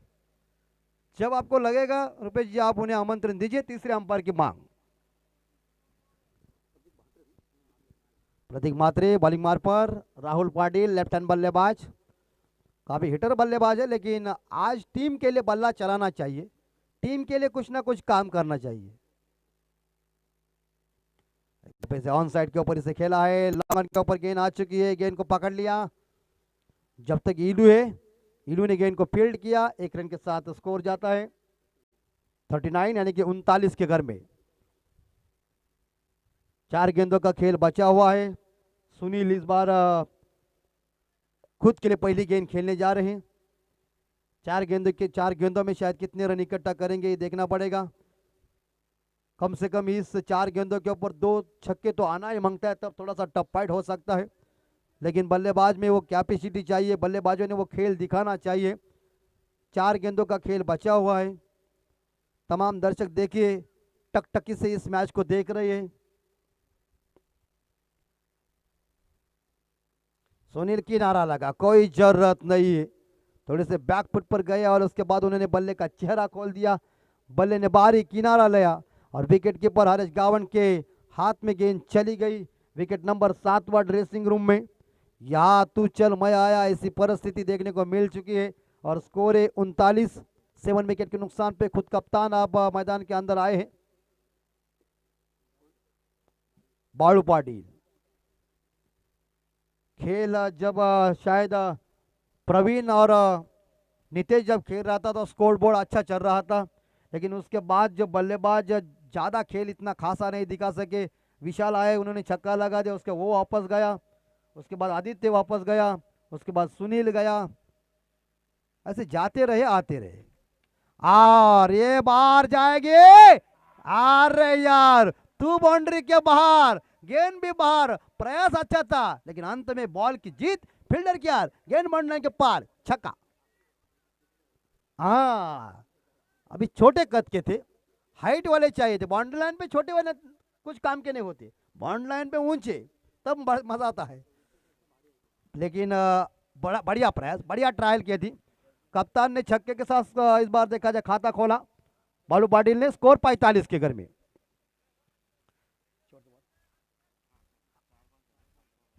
जब आपको लगेगा रुपेश जी आप उन्हें आमंत्रण दीजिए, तीसरे अंपायर की मांग। प्रतीक मात्रे बॉलिंग मार पर, राहुल पाटिल लेफ्ट हैंड बल्लेबाज, काफी हिटर बल्लेबाज है, लेकिन आज टीम के लिए बल्ला चलाना चाहिए, टीम के लिए कुछ ना कुछ काम करना चाहिए। ऑन साइड के ऊपर इसे खेला है, लॉन्ग के ऊपर गेंद आ चुकी है, गेंद को पकड़ लिया। जब तक इलू है, इलू ने गेंद को फील्ड किया, 1 रन के साथ स्कोर जाता है 39 यानी कि 39 के घर में। 4 गेंदों का खेल बचा हुआ है। सुनील इस बार खुद के लिए पहली गेंद खेलने जा रहे हैं। 4 गेंदों में शायद कितने रन इकट्ठा करेंगे ये देखना पड़ेगा। कम से कम इस 4 गेंदों के ऊपर 2 छक्के तो आना ही मांगता है, तब थोड़ा सा टफ फाइट हो सकता है, लेकिन बल्लेबाज में वो कैपेसिटी चाहिए, बल्लेबाजों ने वो खेल दिखाना चाहिए। 4 गेंदों का खेल बचा हुआ है। तमाम दर्शक देखिए टकटकी से इस मैच को देख रहे हैं। सुनील किनारा लगा, कोई जरूरत नहीं है, थोड़े से बैक फुट पर गए और उसके बाद उन्होंने बल्ले का चेहरा खोल दिया। बल्ले ने बारी किनारा लिया और विकेट कीपर हरीश गावन के हाथ में गेंद चली गई। विकेट नंबर 7 ड्रेसिंग रूम में, यहाँ तू चल मैं आया, ऐसी परिस्थिति देखने को मिल चुकी है और स्कोर है 39। 7 विकेट के नुकसान पे खुद कप्तान अब मैदान के अंदर आए हैं। बालू पाटिल, खेल जब शायद प्रवीण और नितेश जब खेल रहा था तो स्कोर बोर्ड अच्छा चल रहा था, लेकिन उसके बाद जो बल्लेबाज ज़्यादा खेल इतना खासा नहीं दिखा सके। विशाल आए, उन्होंने छक्का लगा दिया, उसके वो वापस गया, उसके बाद आदित्य वापस गया, उसके बाद सुनील गया, ऐसे जाते रहे आते रहे और ये बाहर जाएगी। अरे यार, तू बाउंड्री के बाहर, गेंद भी बाहर, प्रयास अच्छा था, लेकिन अंत में बॉल की जीत, फील्डर की यार, गेंद बाउंड्री के पार, छक्का। हाँ, अभी छोटे कद के थे, हाइट वाले चाहिए थे, बाउंड्री लाइन पे छोटे वाले कुछ काम के नहीं होते, बाउंड्री लाइन पे ऊंचे तब मजा आता है। लेकिन बड़ा बढ़िया प्रयास, बढ़िया ट्रायल की थी। कप्तान ने छक्के के साथ इस बार देखा जाए खाता खोला। बालू पाटिल ने स्कोर 45 के घर में।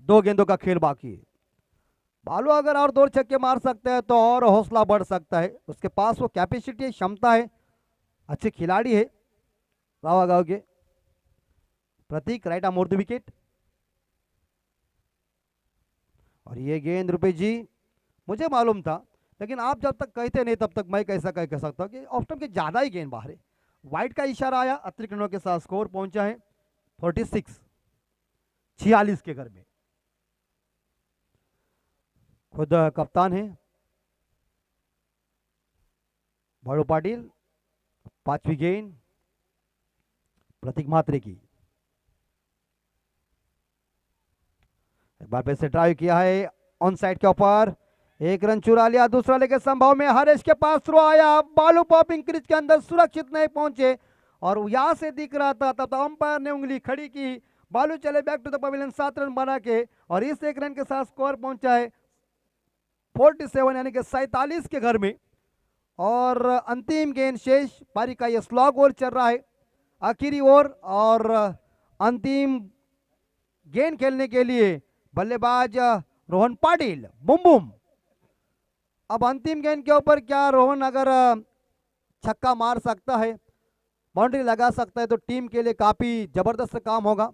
2 गेंदों का खेल बाकी है। बालू अगर और 2 छक्के मार सकते हैं तो और हौसला बढ़ सकता है, उसके पास वो कैपेसिटी क्षमता है, अच्छे खिलाड़ी है। रावा गांव के प्रतीक राइट आर्म द विकेट और ये गेंद रुपेश जी मुझे मालूम था, लेकिन आप जब तक कहते नहीं तब तक मैं कैसा कह सकता हूँ कि ऑफ स्टंप के ज़्यादा ही गेंद बाहर है। वाइड का इशारा आया, अतिरिक्त रनों के साथ स्कोर पहुंचा है 46 के घर में। खुद कप्तान है बालू पाटिल। 5वीं गेंद प्रतीक मात्रे की, एक बार फिर से ड्राइव किया है ऑन साइड के ऊपर, 1 रन चुरा लिया, दूसरा लेके संभव में हरीश के पास थ्रो आया, बालू पॉपिंग क्रीज के अंदर सुरक्षित नहीं पहुंचे और यहां से दिख रहा था, तब अंपायर ने उंगली खड़ी की। बालू चले back to the pavilion 7 run बना के और इस 1 रन के साथ स्कोर पहुंचा है 47 यानी कि 47 के घर में। और अंतिम गेंद शेष पारी का यह स्लॉग ओवर चल रहा है, आखिरी ओवर, और अंतिम गेंद खेलने के लिए बल्लेबाज रोहन पाटिल। बुम बुम, अब अंतिम गेंद के ऊपर क्या रोहन अगर छक्का मार सकता है, बाउंड्री लगा सकता है, तो टीम के लिए काफी जबरदस्त काम होगा।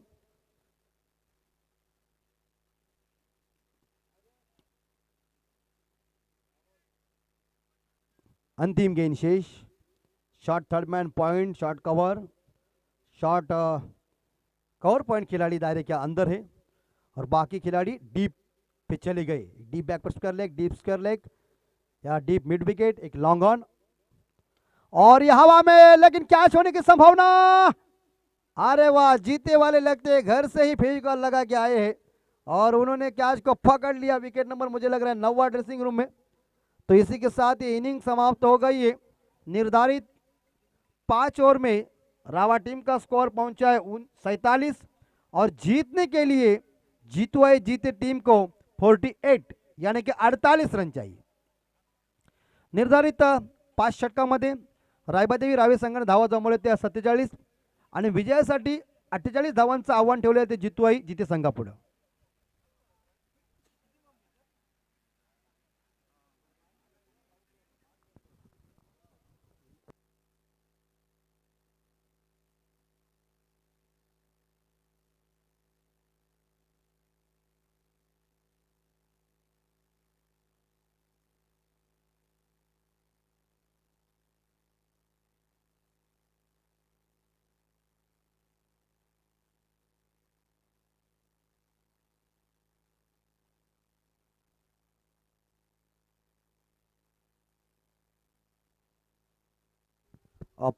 अंतिम गेंद शेष, shot third man point, shot cover, shot cover point खिलाड़ी दायरे के अंदर है और बाकी खिलाड़ी डीप पे चले गए। डीप बैक पर square leg, deep square leg या डीप मिड विकेट, एक लॉन्ग ऑन और ये हवा में, लेकिन कैच होने की संभावना। अरे वाह, जीते वाले लगते घर से ही फेविकॉल लगा के आए हैं और उन्होंने कैच को पकड़ लिया। विकेट नंबर मुझे लग रहा है 9वां ड्रेसिंग रूम में। तो इसी के साथ ये इनिंग समाप्त हो गई है। निर्धारित 5 ओवर में रावा टीम का स्कोर पहुंचा है 47 और जीतने के लिए जीतवाई जीते टीम को 48 यानी कि 48 रन चाहिए। निर्धारित 5 षटकामध्ये रायबादेवी रावे संघाने धावा जमवले ते 47 आणि विजयासाठी 48 धावांचं आव्हान ठेवले ते जितवाई जिते संघापुढे।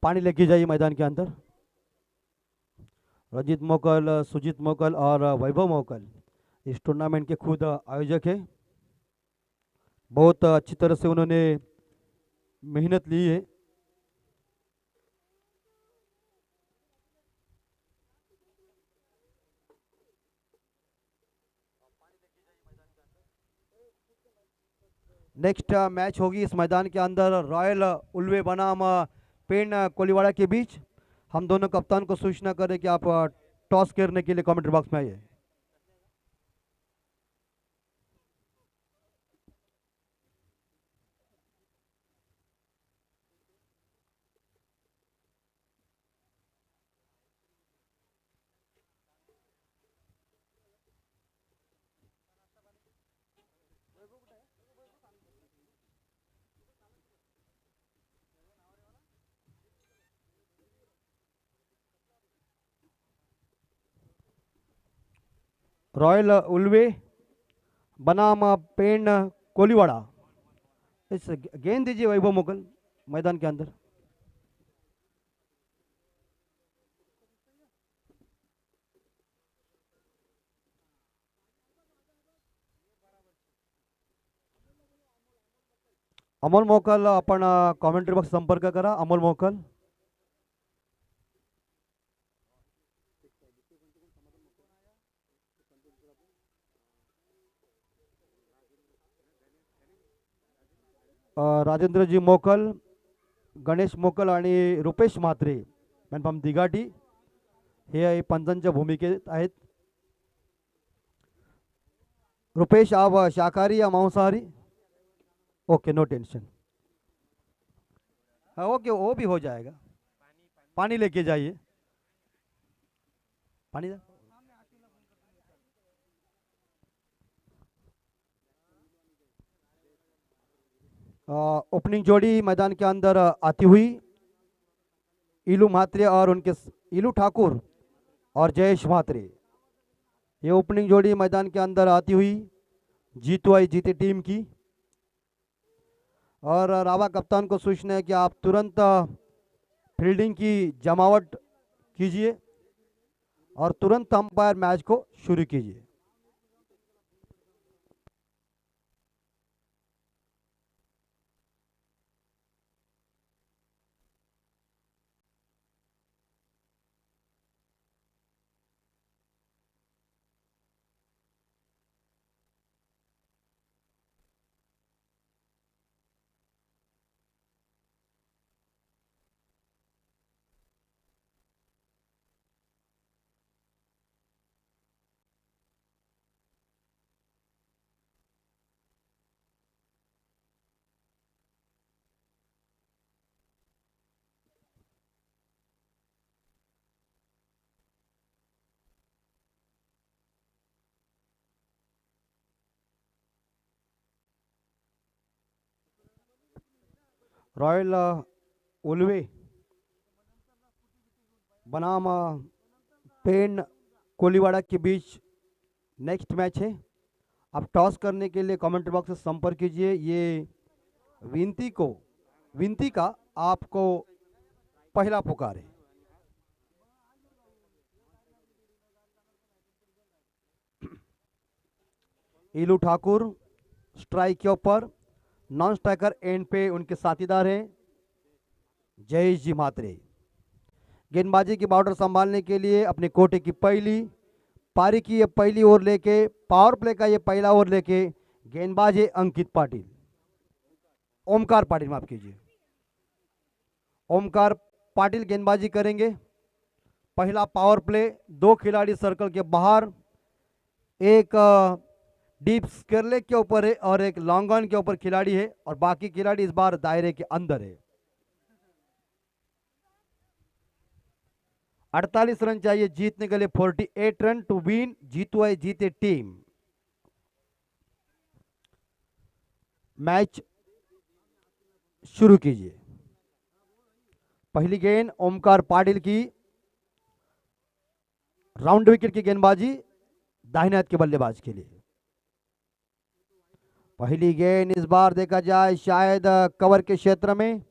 पानी लेके जाइए मैदान के अंदर। रंजीत मोकल, सुजीत मोकल और वैभव मोकल इस टूर्नामेंट के खुद आयोजक हैं। बहुत अच्छी तरह से उन्होंने मेहनत ली है। नेक्स्ट मैच होगी इस मैदान के अंदर रॉयल उल्वे बनाम पेन कोलीवाड़ा के बीच। हम दोनों कप्तान को सूचना करें कि आप टॉस करने के लिए कमेंट्री बॉक्स में आइए। रॉयल उल्वे बनाम पेन कोलीवाड़ा, इस गेंद दीजिए वैभव मोकल मैदान के अंदर। अमोल मोकल, आपण कॉमेंट्री बॉक्स संपर्क करा। अमोल मोकल, राजेंद्रजी मोकल, गणेश मोकल आणि रुपेश म्हात्रे मॅनफ्रॉम दिघाटी हे पंचांच्या भूमिकेत आहेत। रुपेश, आप शाकाहारी या मांसाहारी? Okay, no tension. हाँ ओके, वो भी हो जाएगा। पानी लेके जाइए, पानी दे। ओपनिंग जोड़ी मैदान के अंदर आती हुई इलू म्हात्रे और उनके इलू ठाकुर और जयेश म्हात्रे, ये ओपनिंग जोड़ी मैदान के अंदर आती हुई जीतवाई जीते टीम की। और रावा कप्तान को सूचना है कि आप तुरंत फील्डिंग की जमावट कीजिए और तुरंत अंपायर मैच को शुरू कीजिए। रॉयल उल्वे बनाम पेन कोलीवाड़ा के बीच नेक्स्ट मैच है। आप टॉस करने के लिए कमेंट बॉक्स से संपर्क कीजिए। ये विनती का आपको पहला पुकार है। इलू ठाकुर स्ट्राइक के ऊपर, नॉन स्ट्राइकर एंड पे उनके साथीदार हैं जयेश जी म्हात्रे। गेंदबाजी की बॉर्डर संभालने के लिए अपने कोटे की पहली पारी की ये पहली ओवर लेके, पावर प्ले का ये पहला ओवर लेके गेंदबाज है अंकित पाटिल, ओमकार पाटिल, माफ कीजिए, ओमकार पाटिल गेंदबाजी करेंगे। पहला पावर प्ले, 2 खिलाड़ी सर्कल के बाहर, एक डीप स्क्वायर लेग के ऊपर है और एक लॉन्ग ऑन के ऊपर खिलाड़ी है और बाकी खिलाड़ी इस बार दायरे के अंदर है। 48 रन चाहिए जीतने के लिए, 48 रन टू विन, जीतो है जीते टीम। मैच शुरू कीजिए। पहली गेंद ओमकार पाटिल की, राउंड विकेट की गेंदबाजी दाहिने हाथ के बल्लेबाज के लिए। पहली गेंद इस बार देखा जाए शायद कवर के क्षेत्र में,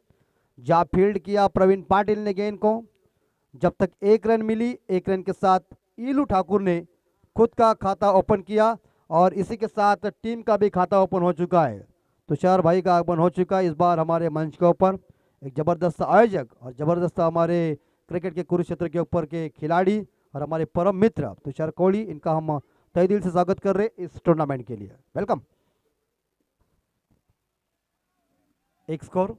जहां फील्ड किया प्रवीण पाटिल ने गेंद को। जब तक 1 रन मिली, 1 रन के साथ इलू ठाकुर ने खुद का खाता ओपन किया और इसी के साथ टीम का भी खाता ओपन हो चुका है। तुषार भाई का आगमन हो चुका है इस बार हमारे मंच के ऊपर। एक जबरदस्त आयोजक और जबरदस्त हमारे क्रिकेट के कुरुक्षेत्र के ऊपर के खिलाड़ी और हमारे परम मित्र तुषार कोहली, इनका हम तहे दिल से स्वागत कर रहे इस टूर्नामेंट के लिए। वेलकम। एक स्कोर,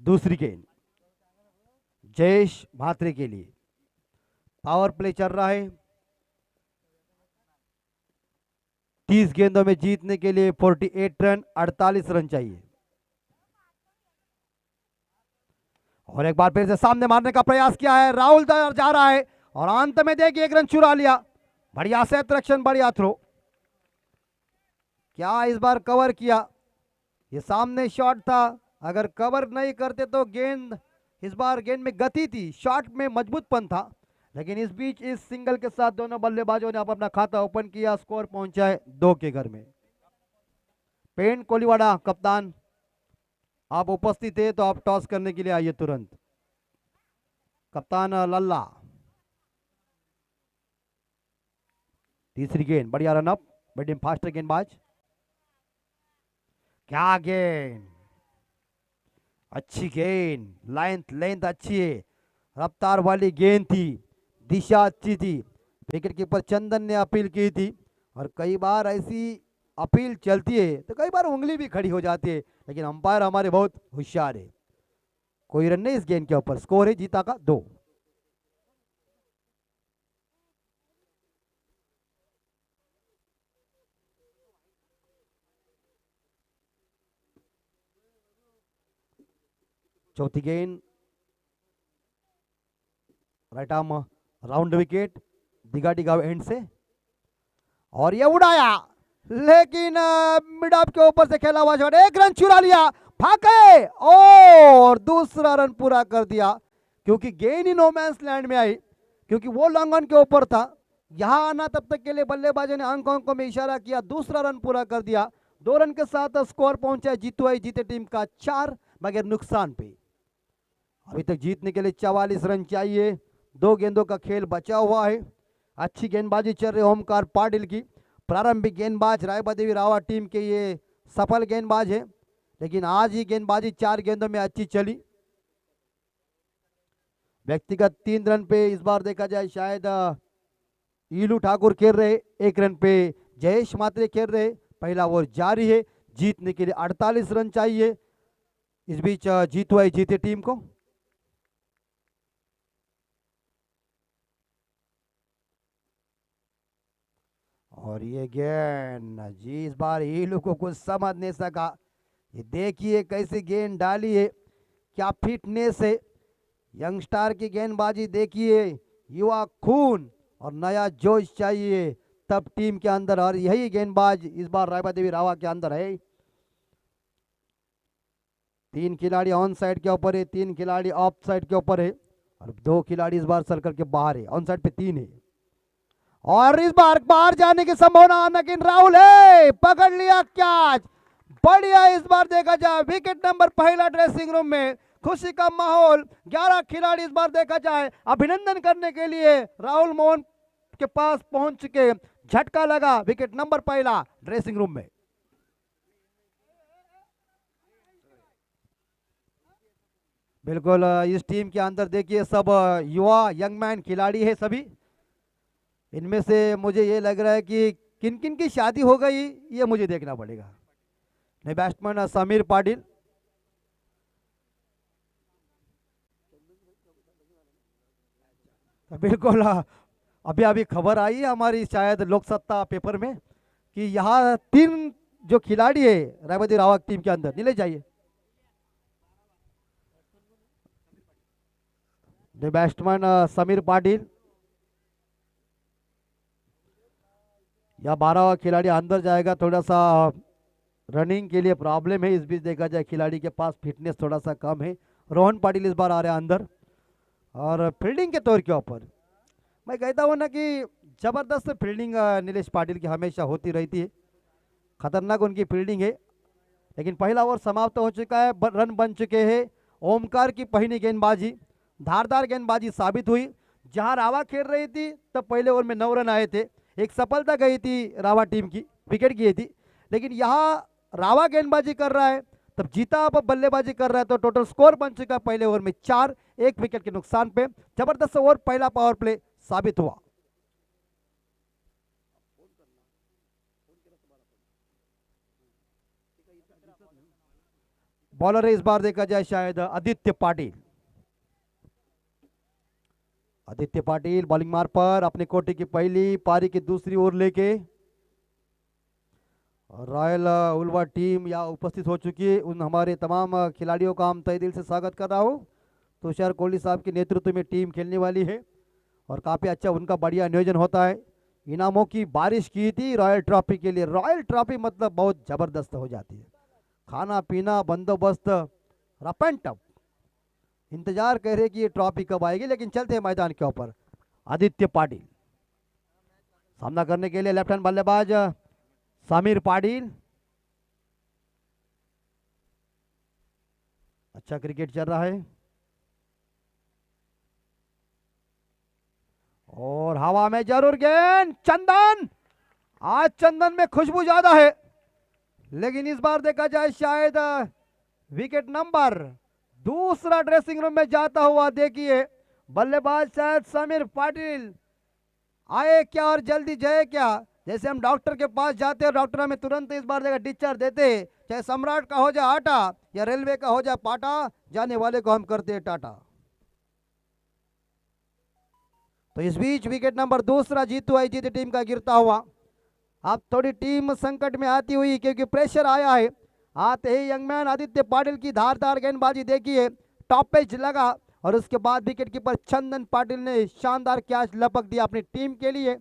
दूसरी गेंद जयेश म्हात्रे के लिए। पावर प्ले चल रहा है। 30 गेंदों में जीतने के लिए 48 रन, 48 रन चाहिए। और एक बार फिर से सामने मारने का प्रयास किया है, राहुल जा रहा है और अंत में देखिए 1 रन चुरा लिया। बढ़िया सेट रक्षण, बढ़िया थ्रो। क्या इस बार कवर किया, ये सामने शॉट था, अगर कवर नहीं करते तो गेंद, इस बार गेंद में गति थी, शॉट में मजबूतपन था, लेकिन इस बीच इस सिंगल के साथ दोनों बल्लेबाजों ने अपना खाता ओपन किया। स्कोर पहुंचा है 2 के घर में। पेन कोलीवाड़ा कप्तान, आप उपस्थित है तो आप टॉस करने के लिए आइए तुरंत। कप्तान लल्ला। तीसरी गेंद, बढ़िया रन अप, बैटिंग फास्टर गेंदबाज। क्या गेंद, अच्छी गेंद, लेंथ अच्छी है, रफ्तार वाली गेंद थी, दिशा अच्छी थी। विकेट कीपर चंदन ने अपील की थी और कई बार ऐसी अपील चलती है तो कई बार उंगली भी खड़ी हो जाती है, लेकिन अंपायर हमारे बहुत होशियार है। कोई रन नहीं इस गेंद के ऊपर। स्कोर है जीता का 2। चौथी गेंद राइट आर्म राउंड विकेट, दिगाटी गांव एंड से, और ये उड़ाया, लेकिन मिड ऑफ के ऊपर से खेला हुआ शॉट, 1 रन चुरा लिया, भागे और दूसरा रन पूरा कर दिया, क्योंकि गेंद ही नो मैंस लैंड में आई, क्योंकि वो लॉन्ग ऑन के ऊपर था। यहां आना तब तक के लिए बल्लेबाजों ने अंकों में इशारा किया, दूसरा रन पूरा कर दिया। 2 रन के साथ स्कोर पहुंचा जीतो आई जीते टीम का 4, मगर नुकसान पे। अभी तक जीतने के लिए 44 रन चाहिए। 2 गेंदों का खेल बचा हुआ है। अच्छी गेंदबाजी चल रही ओमकार पाटिल की। प्रारंभिक गेंदबाज रायबदेवी रावा टीम के ये सफल गेंदबाज है, लेकिन आज ही गेंदबाजी 4 गेंदों में अच्छी चली। व्यक्तिगत 3 रन पे इस बार देखा जाए शायद इलू ठाकुर खेल रहे, 1 रन पे जयेश म्हात्रे खेल रहे। पहला ओवर जारी है, जीतने के लिए 48 रन चाहिए। इस बीच जीतो आई जीते टीम को। और ये गेंद जी इस बार इलू को कुछ समझ नहीं सका। ये देखिए कैसी गेंद डाली है, क्या फिटनेस है यंगस्टार की गेंदबाजी। देखिए युवा खून और नया जोश चाहिए तब टीम के अंदर, और यही गेंदबाज इस बार रायबदेवी रावा के अंदर है। 3 खिलाड़ी ऑन साइड के ऊपर है, 3 खिलाड़ी ऑफ साइड के ऊपर है और 2 खिलाड़ी इस बार सर्कल के बाहर है। ऑन साइड पे 3 है। और इस बार बाहर जाने की संभावना, लेकिन राहुल है पकड़ लिया कैच। बढ़िया, इस बार देखा जाए विकेट नंबर पहला। ड्रेसिंग रूम में खुशी का माहौल, 11 खिलाड़ी इस बार देखा जाए अभिनंदन करने के लिए राहुल मोहन के पास पहुंच चुके। झटका लगा विकेट नंबर पहला ड्रेसिंग रूम में। बिल्कुल, इस टीम के अंदर देखिए सब युवा यंग मैन खिलाड़ी है सभी। इनमें से मुझे ये लग रहा है कि किन किन की शादी हो गई ये मुझे देखना पड़ेगा। नहीं, बैट्समैन समीर पाटिल, बिल्कुल। अभी अभी खबर आई है हमारी शायद लोकसत्ता पेपर में कि यहाँ 3 जो खिलाड़ी है रेवती रावत टीम के अंदर नीले जाइए। बैट्समैन समीर पाटिल, या 12वां खिलाड़ी अंदर जाएगा। थोड़ा सा रनिंग के लिए प्रॉब्लम है, इस बीच देखा जाए खिलाड़ी के पास फिटनेस थोड़ा सा कम है। रोहन पाटिल इस बार आ रहे हैं अंदर। और फील्डिंग के तौर के ऊपर मैं कहता हूँ ना कि जबरदस्त फील्डिंग नीलेश पाटिल की हमेशा होती रहती है। खतरनाक उनकी फील्डिंग है। लेकिन पहला ओवर समाप्त हो चुका है, रन बन चुके हैं। ओमकार की पहली गेंदबाजी धारदार गेंदबाजी साबित हुई। जहां रावा खेल रही थी तब पहले ओवर में 9 रन आए थे, एक सफलता गई थी रावा टीम की, विकेट गई थी। लेकिन यहाँ रावा गेंदबाजी कर रहा है तब जीता अब बल्लेबाजी कर रहा है, तो टोटल स्कोर बन चुका पहले ओवर में 4, 1 विकेट के नुकसान पे। जबरदस्त ओवर पहला पावर प्ले साबित हुआ। बॉलर है इस बार देखा जाए शायद आदित्य पाटिल। आदित्य पाटिल बॉलिंग मार पर अपने कोटे की पहली पारी की दूसरी ओर लेके रॉयल उल्वा टीम यहाँ उपस्थित हो चुकी है। उन हमारे तमाम खिलाड़ियों का हम तहे दिल से स्वागत कर रहा हूँ। तुषार कोहली साहब के नेतृत्व में टीम खेलने वाली है और काफ़ी अच्छा उनका बढ़िया नियोजन होता है। इनामों की बारिश की थी रॉयल ट्रॉफी के लिए। रॉयल ट्रॉफी मतलब बहुत ज़बरदस्त हो जाती है, खाना पीना बंदोबस्त रफ एंड टफ। इंतजार कर रहे कि ये ट्रॉफी कब आएगी। लेकिन चलते हैं मैदान के ऊपर। आदित्य पाटिल सामना करने के लिए लेफ्ट हैंड बल्लेबाज समीर पाटिल। अच्छा क्रिकेट चल रहा है और हवा में जरूर गेंद। चंदन, आज चंदन में खुशबू ज्यादा है, लेकिन इस बार देखा जाए शायद विकेट नंबर दूसरा ड्रेसिंग रूम में जाता हुआ देखिए बल्लेबाज शायद समीर पाटिल आए क्या और जल्दी जाए क्या। जैसे हम डॉक्टर के पास जाते हैं, डॉक्टर हमें तुरंत इस बार देखा डिस्चार्ज देते, चाहे सम्राट का हो जाए आटा या रेलवे का हो जाए पाटा, जाने वाले को हम करते हैं टाटा। तो इस बीच विकेट नंबर दूसरा जीतू आई जीती टीम का गिरता हुआ। अब थोड़ी टीम संकट में आती हुई क्योंकि प्रेशर आया है। आते ही यंगमैन आदित्य पाटिल की धारदार गेंदबाजी देखिए, टॉप पेज लगा और उसके बाद विकेट कीपर चंदन पाटिल ने शानदार कैच लपक दिया अपनी टीम के लिए।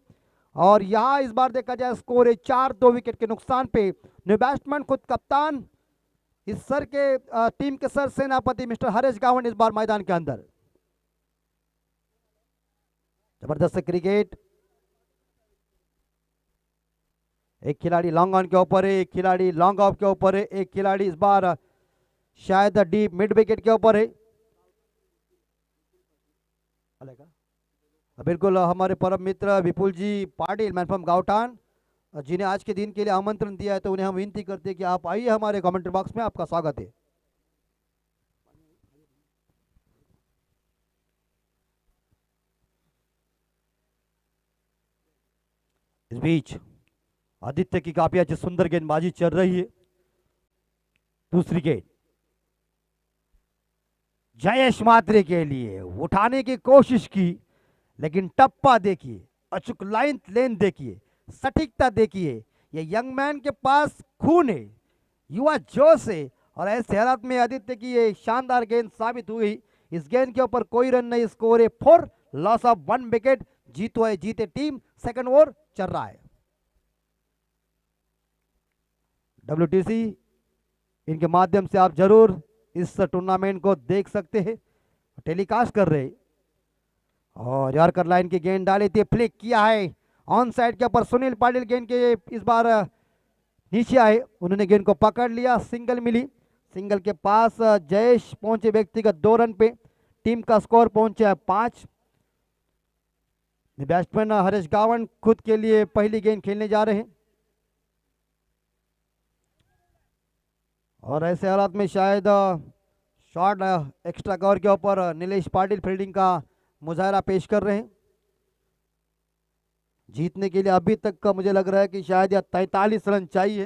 और यहाँ इस बार देखा जाए स्कोर है 4, 2 विकेट के नुकसान पे। न्यू बैट्समैन खुद कप्तान इस सर के टीम के सर सेनापति मिस्टर हरेश गावन इस बार मैदान के अंदर। जबरदस्त क्रिकेट, एक खिलाड़ी लॉन्ग ऑन के ऊपर है, एक खिलाड़ी लॉन्ग ऑफ के ऊपर है, एक खिलाड़ी इस बार शायद डीप मिड विकेट के ऊपर है। बिल्कुल हमारे परम मित्र विपुल जी पाटिल मैन फ्रॉम गावटान, जिन्हें आज के दिन के लिए आमंत्रण दिया है, तो उन्हें हम विनती करते हैं कि आप आइए हमारे कमेंट्री बॉक्स में, आपका स्वागत है। इस बीच आदित्य की काफी अच्छी सुंदर गेंदबाजी चल रही है। दूसरी गेंद जयेश मात्रे के लिए उठाने की कोशिश की, लेकिन टप्पा देखिए, अचूक लाइन लेन देखिए, सटीकता देखिए। ये यंग मैन के पास खून है, युवा जोश है और ऐसे हालात में आदित्य की ये शानदार गेंद साबित हुई। इस गेंद के ऊपर कोई रन नहीं, स्कोर है 4, लॉस ऑफ 1 विकेट। जीतो है जीते टीम, सेकंड ओवर चल रहा है। WTC इनके माध्यम से आप जरूर इस टूर्नामेंट को देख सकते हैं, टेलीकास्ट कर रहे। और यॉर्कर लाइन की गेंद डाली थी, फ्लिक किया है ऑन साइड के ऊपर सुनील पाटिल गेंद के इस बार नीचे आए, उन्होंने गेंद को पकड़ लिया, सिंगल मिली। सिंगल के पास जयेश पहुंचे व्यक्तिगत 2 रन पे, टीम का स्कोर पहुंचा है 5। बैट्समैन हरीश गावन खुद के लिए पहली गेंद खेलने जा रहे हैं और ऐसे हालात में शायद शॉर्ट एक्स्ट्रा कवर के ऊपर नीलेश पाटिल फील्डिंग का मुजाहरा पेश कर रहे हैं। जीतने के लिए अभी तक का मुझे लग रहा है कि शायद यह 43 रन चाहिए।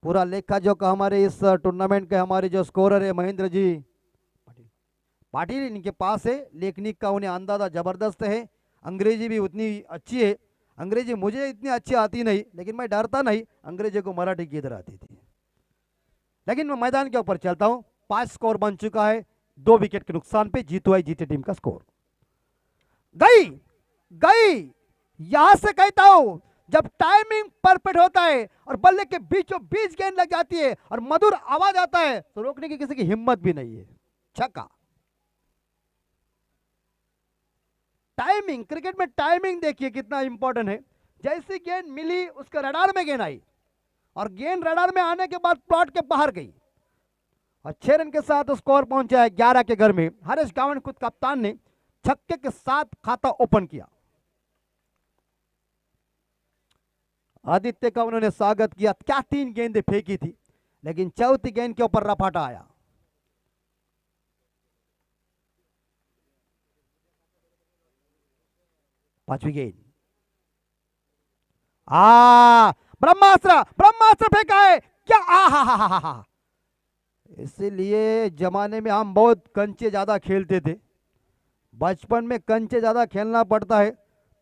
पूरा लेखा जोखा हमारे इस टूर्नामेंट के हमारे जो स्कोरर है महेंद्र जी पाटिल इनके पास है। लेखनिक का उन्हें अंदाजा जबरदस्त है, अंग्रेजी भी उतनी अच्छी है। अंग्रेजी मुझे इतनी अच्छी आती नहीं, लेकिन मैं डरता नहीं, अंग्रेजी को मराठी की तरह आती थी। लेकिन मैं मैदान के ऊपर चलता हूं। 5 स्कोर बन चुका है, 2 विकेट के नुकसान पे जीतो आई जीते टीम का स्कोर। गई गई, यहां से कहता हूं जब टाइमिंग परफेक्ट होता है और बल्ले के बीचों बीच गेंद लग जाती है और मधुर आवाज आता है तो रोकने की किसी की हिम्मत भी नहीं है। छक्का। टाइमिंग, क्रिकेट में टाइमिंग देखिए कितना इंपॉर्टेंट है। जैसी गेंद मिली उसके रडार में गेंद आई और गेंद रडार में आने के बाद प्लॉट के बाहर गई और 6 रन के साथ स्कोर पहुंचा है 11 के घर में। हरीश गावन खुद कप्तान ने छक्के के साथ खाता ओपन किया। आदित्य का उन्होंने स्वागत किया। क्या 3 गेंदें फेंकी थी, लेकिन चौथी गेंद के ऊपर रफाटा आया। पांचवी गेंद, ब्रह्मास्त्र, ब्रह्मास्त्र फेंका है क्या? हा। इसीलिए जमाने में हम बहुत कंचे ज्यादा खेलते थे। बचपन में कंचे ज्यादा खेलना पड़ता है,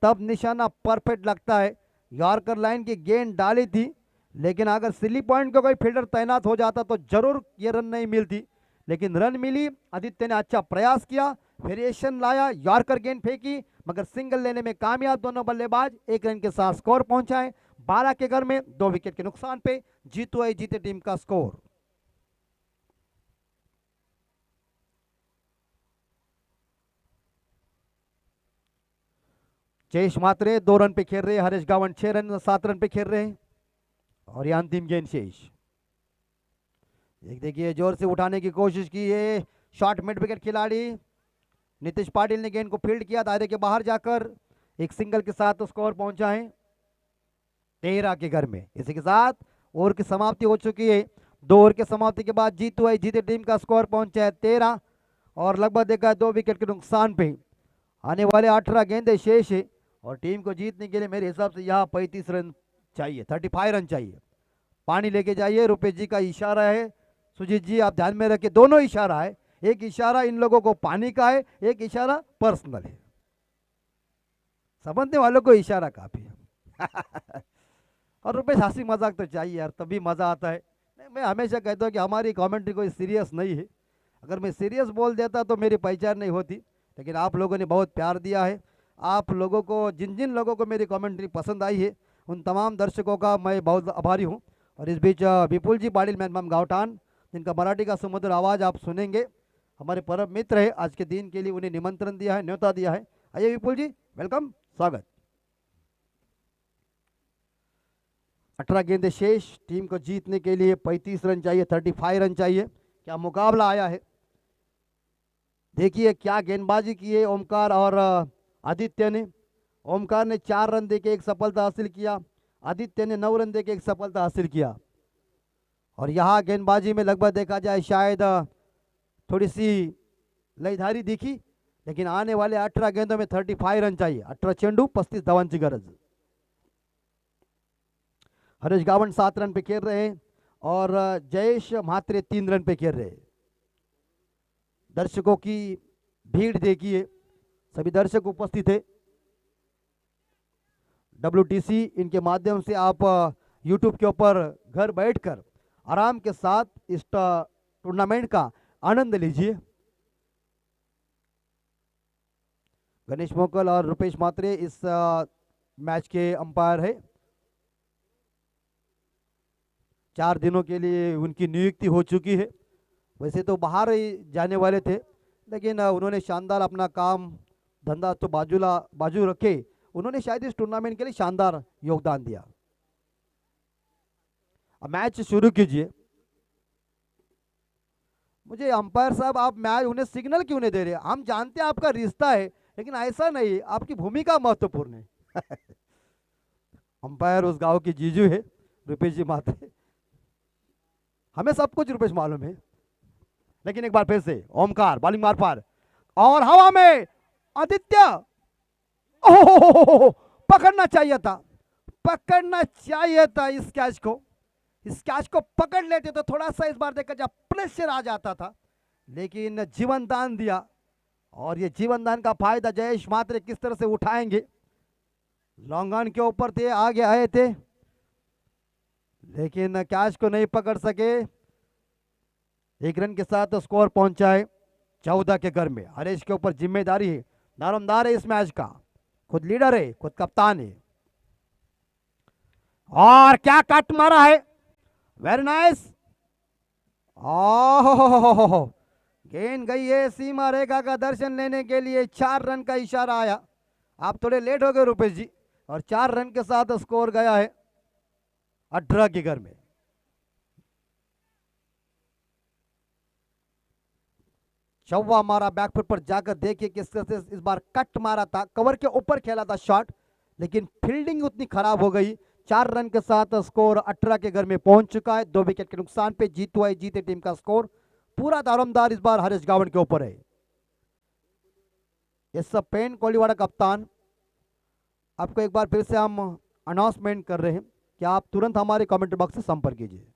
तब निशाना परफेक्ट लगता है। यॉर्कर लाइन की गेंद डाली थी, लेकिन अगर सिली पॉइंट का कोई फील्डर तैनात हो जाता तो जरूर ये रन नहीं मिलती, लेकिन रन मिली। आदित्य ने अच्छा प्रयास किया, वेरिएशन लाया, यॉर्कर गेंद फेंकी, मगर सिंगल लेने में कामयाब दोनों बल्लेबाज। 1 रन के साथ स्कोर पहुंचाए 12 के घर में, 2 विकेट के नुकसान पे जीतो आई जीते टीम का स्कोर। जयेश मात्रे 2 रन पे खेल रहे हैं, हरीश गावन 6 रन 7 रन पे खेल रहे हैं और ये अंतिम गेंद शेष। देखिए जोर से उठाने की कोशिश की है शॉर्ट मिड विकेट खिलाड़ी नीतीश पाटिल ने गेंद को फील्ड किया दायरे के बाहर जाकर, एक सिंगल के साथ तो स्कोर पहुंचा है 13 के घर में। इसी के साथ ओवर की समाप्ति हो चुकी है। 2 ओवर की समाप्ति के बाद जीतो आई जीते टीम का स्कोर पहुंचा है 13 और लगभग देखा 2 विकेट के नुकसान पे आने वाले 18 गेंदे शेष है और टीम को जीतने के लिए मेरे हिसाब से यहाँ 35 रन चाहिए, 35 रन चाहिए। पानी लेके जाइए, रुपेश जी का इशारा है। सुजीत जी आप ध्यान में रखिए, दोनों इशारा है, एक इशारा इन लोगों को पानी का है, एक इशारा पर्सनल है। समझने वालों को इशारा काफी है। और रुपेश हंसी मजाक तो चाहिए यार, तभी मजा आता है। मैं हमेशा कहता हूँ कि हमारी कमेंट्री कोई सीरियस नहीं है। अगर मैं सीरियस बोल देता तो मेरी पहचान नहीं होती, लेकिन आप लोगों ने बहुत प्यार दिया है। आप लोगों को जिन जिन लोगों को मेरी कमेंट्री पसंद आई है उन तमाम दर्शकों का मैं बहुत आभारी हूँ। और इस बीच विपुल जी पाटिल मैनमाम गावटान, जिनका मराठी का सुमधुर आवाज़ आप सुनेंगे, हमारे परम मित्र है। आज के दिन के लिए उन्हें निमंत्रण दिया है, न्योता दिया है। आइए विपुल जी, वेलकम, स्वागत। 18 गेंदे शेष, टीम को जीतने के लिए 35 रन चाहिए, 35 रन चाहिए। क्या मुकाबला आया है, देखिए क्या गेंदबाजी की है ओमकार और आदित्य ने। ओमकार ने 4 रन देके एक सफलता हासिल किया, आदित्य ने 9 रन देके एक सफलता हासिल किया। और यहाँ गेंदबाजी में लगभग देखा जाए शायद थोड़ी सी लयधारी दिखी, लेकिन आने वाले 18 गेंदों में 35 रन चाहिए। 18 चेंडू 35 धावांची गरज। हरीश गावन 7 रन पे खेल रहे हैं और जयेश म्हात्रे 3 रन पे खेल रहे हैं। दर्शकों की भीड़ देखिए, सभी दर्शक उपस्थित है। WTC इनके माध्यम से आप YouTube के ऊपर घर बैठकर आराम के साथ इस टूर्नामेंट का आनंद लीजिए। गणेश मोकल और रुपेश मात्रे इस मैच के अंपायर है। 4 दिनों के लिए उनकी नियुक्ति हो चुकी है। वैसे तो बाहर ही जाने वाले थे, लेकिन उन्होंने शानदार अपना काम धंधा तो बाजू रखे उन्होंने शायद इस टूर्नामेंट के लिए शानदार योगदान दिया। अब मैच शुरू कीजिए। मुझे अंपायर साहब, आप मैच उन्हें सिग्नल क्यों नहीं दे रहे? हम जानते हैं आपका रिश्ता है, लेकिन ऐसा नहीं, आपकी भूमिका महत्वपूर्ण है। अंपायर उस गांव की जीजू है, रुपेश जी माते। हमें सब कुछ रुपेश मालूम है, लेकिन एक बार फिर से ओमकार बॉलिंग मार पार और हवा में आदित्य। ओह, पकड़ना चाहिए था, पकड़ना चाहिए था इस कैच को। इस कैच को पकड़ लेते तो थोड़ा सा इस बार देखा जब प्रेशर आ जाता था, लेकिन जीवन दान दिया और ये जीवन दान का फायदा जयेश मात्रे किस तरह से उठाएंगे। लॉन्ग ऑन के ऊपर थे, आगे आए थे, लेकिन कैच को नहीं पकड़ सके। एक रन के साथ स्कोर पहुंचाए 14 के घर में। हरीश के ऊपर जिम्मेदारी है, दारोमदार है इस मैच का, खुद लीडर है, खुद कप्तान है। और क्या कट मारा है, वेरी नाइस। ओह, गेंद गई है सीमा रेखा का दर्शन लेने के लिए। 4 रन का इशारा आया, आप थोड़े लेट हो गए रुपेश जी, और 4 रन के साथ स्कोर गया है 18 के घर में। चौवा मारा बैकफुट पर जाकर, देखिए किस तरह से इस बार कट मारा था, कवर के ऊपर खेला था शॉट, लेकिन फील्डिंग उतनी खराब हो गई। 4 रन के साथ स्कोर 18 के घर में पहुंच चुका है। 2 विकेट के नुकसान पे जीतू आई जीते टीम का स्कोर। पूरा दारोमदार इस बार हरीश गावड़ के ऊपर है। इस पेन कोलीवाड़ा कप्तान, आपको एक बार फिर से हम अनाउंसमेंट कर रहे हैं कि आप तुरंत हमारे कमेंट बॉक्स से संपर्क कीजिए।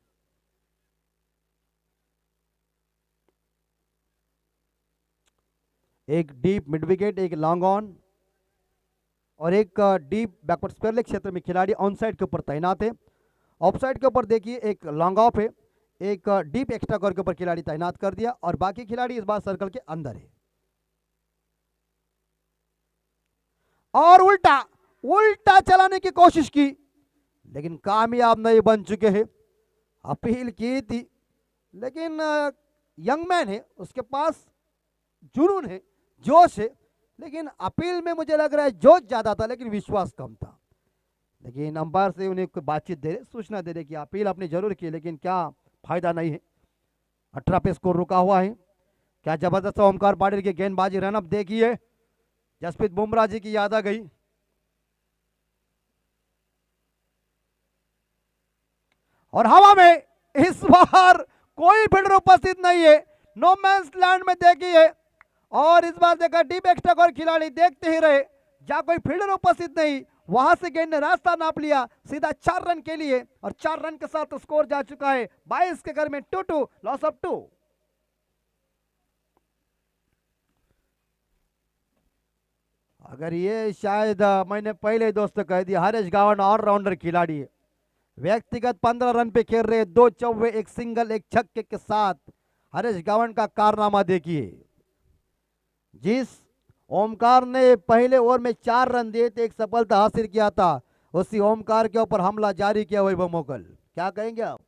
एक डीप मिड विकेट, एक लॉन्ग ऑन और एक डीप बैकवर्ड स्क्वायर लेग क्षेत्र में खिलाड़ी ऑन साइड के ऊपर तैनात है। ऑफ साइड के ऊपर देखिए एक लॉन्ग ऑफ है, एक डीप एक्स्ट्रा कवर के ऊपर खिलाड़ी तैनात कर दिया और बाकी खिलाड़ी इस बार सर्कल के अंदर है। और उल्टा उल्टा चलाने की कोशिश की, लेकिन कामयाब नहीं बन चुके हैं। अपील की थी, लेकिन यंग मैन है, उसके पास जुनून है, जोश है, लेकिन अपील में मुझे लग रहा है जोश ज्यादा था लेकिन विश्वास कम था। लेकिन अंपायर से उन्हें कोई बातचीत दे रहे, सूचना दे रहे कि अपील आपने जरूर की, लेकिन क्या फायदा नहीं है। 18 पे स्कोर रुका हुआ है। क्या जबरदस्त ओमकार पाटिल की गेंदबाजी, रनअप देखिए, जसप्रीत बुमराह जी की याद आ गई। और हवा में इस बार कोई फील्डर उपस्थित नहीं है, नो मैंस लैंड में देखिए, और इस बार देखा डीप एक्स्ट्रा कवर खिलाड़ी देखते ही रहे, जहां कोई फील्डर उपस्थित नहीं वहां से गेंद ने रास्ता नाप लिया सीधा 4 रन के लिए, और 4 रन के साथ स्कोर जा चुका है 22 के घर में 2-2, लॉस ऑफ 2। अगर ये शायद मैंने पहले दोस्तों कह दिया, हरीश गावड़ ऑलराउंडर खिलाड़ी है, व्यक्तिगत 15 रन पे खेल रहे, 2 चौवे, 1 सिंगल, 1 छक्के के साथ हरीश गावड़ का कारनामा देखिए। जिस ओमकार ने पहले ओवर में 4 रन दिए थे, एक सफलता हासिल किया था, उसी ओमकार के ऊपर हमला जारी किया वैभव मोगल। क्या कहेंगे आप?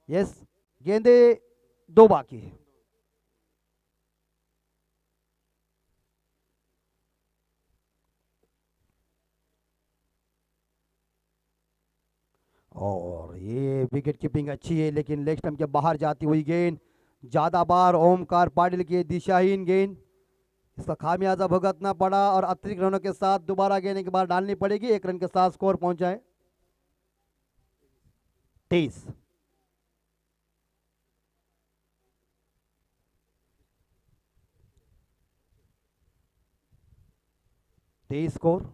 यस, गेंदे 2 बाकी है। और ये विकेट कीपिंग अच्छी है, लेकिन लेग स्टंप के बाहर जाती हुई गेंद, ज्यादा बार ओमकार पाटिल की दिशाहीन गेंद, इसका खामियाजा भुगतना पड़ा और अतिरिक्त रनों के साथ दोबारा गेंद के बाहर डालनी पड़ेगी। 1 रन के साथ स्कोर पहुंचा है 23। स्कोर।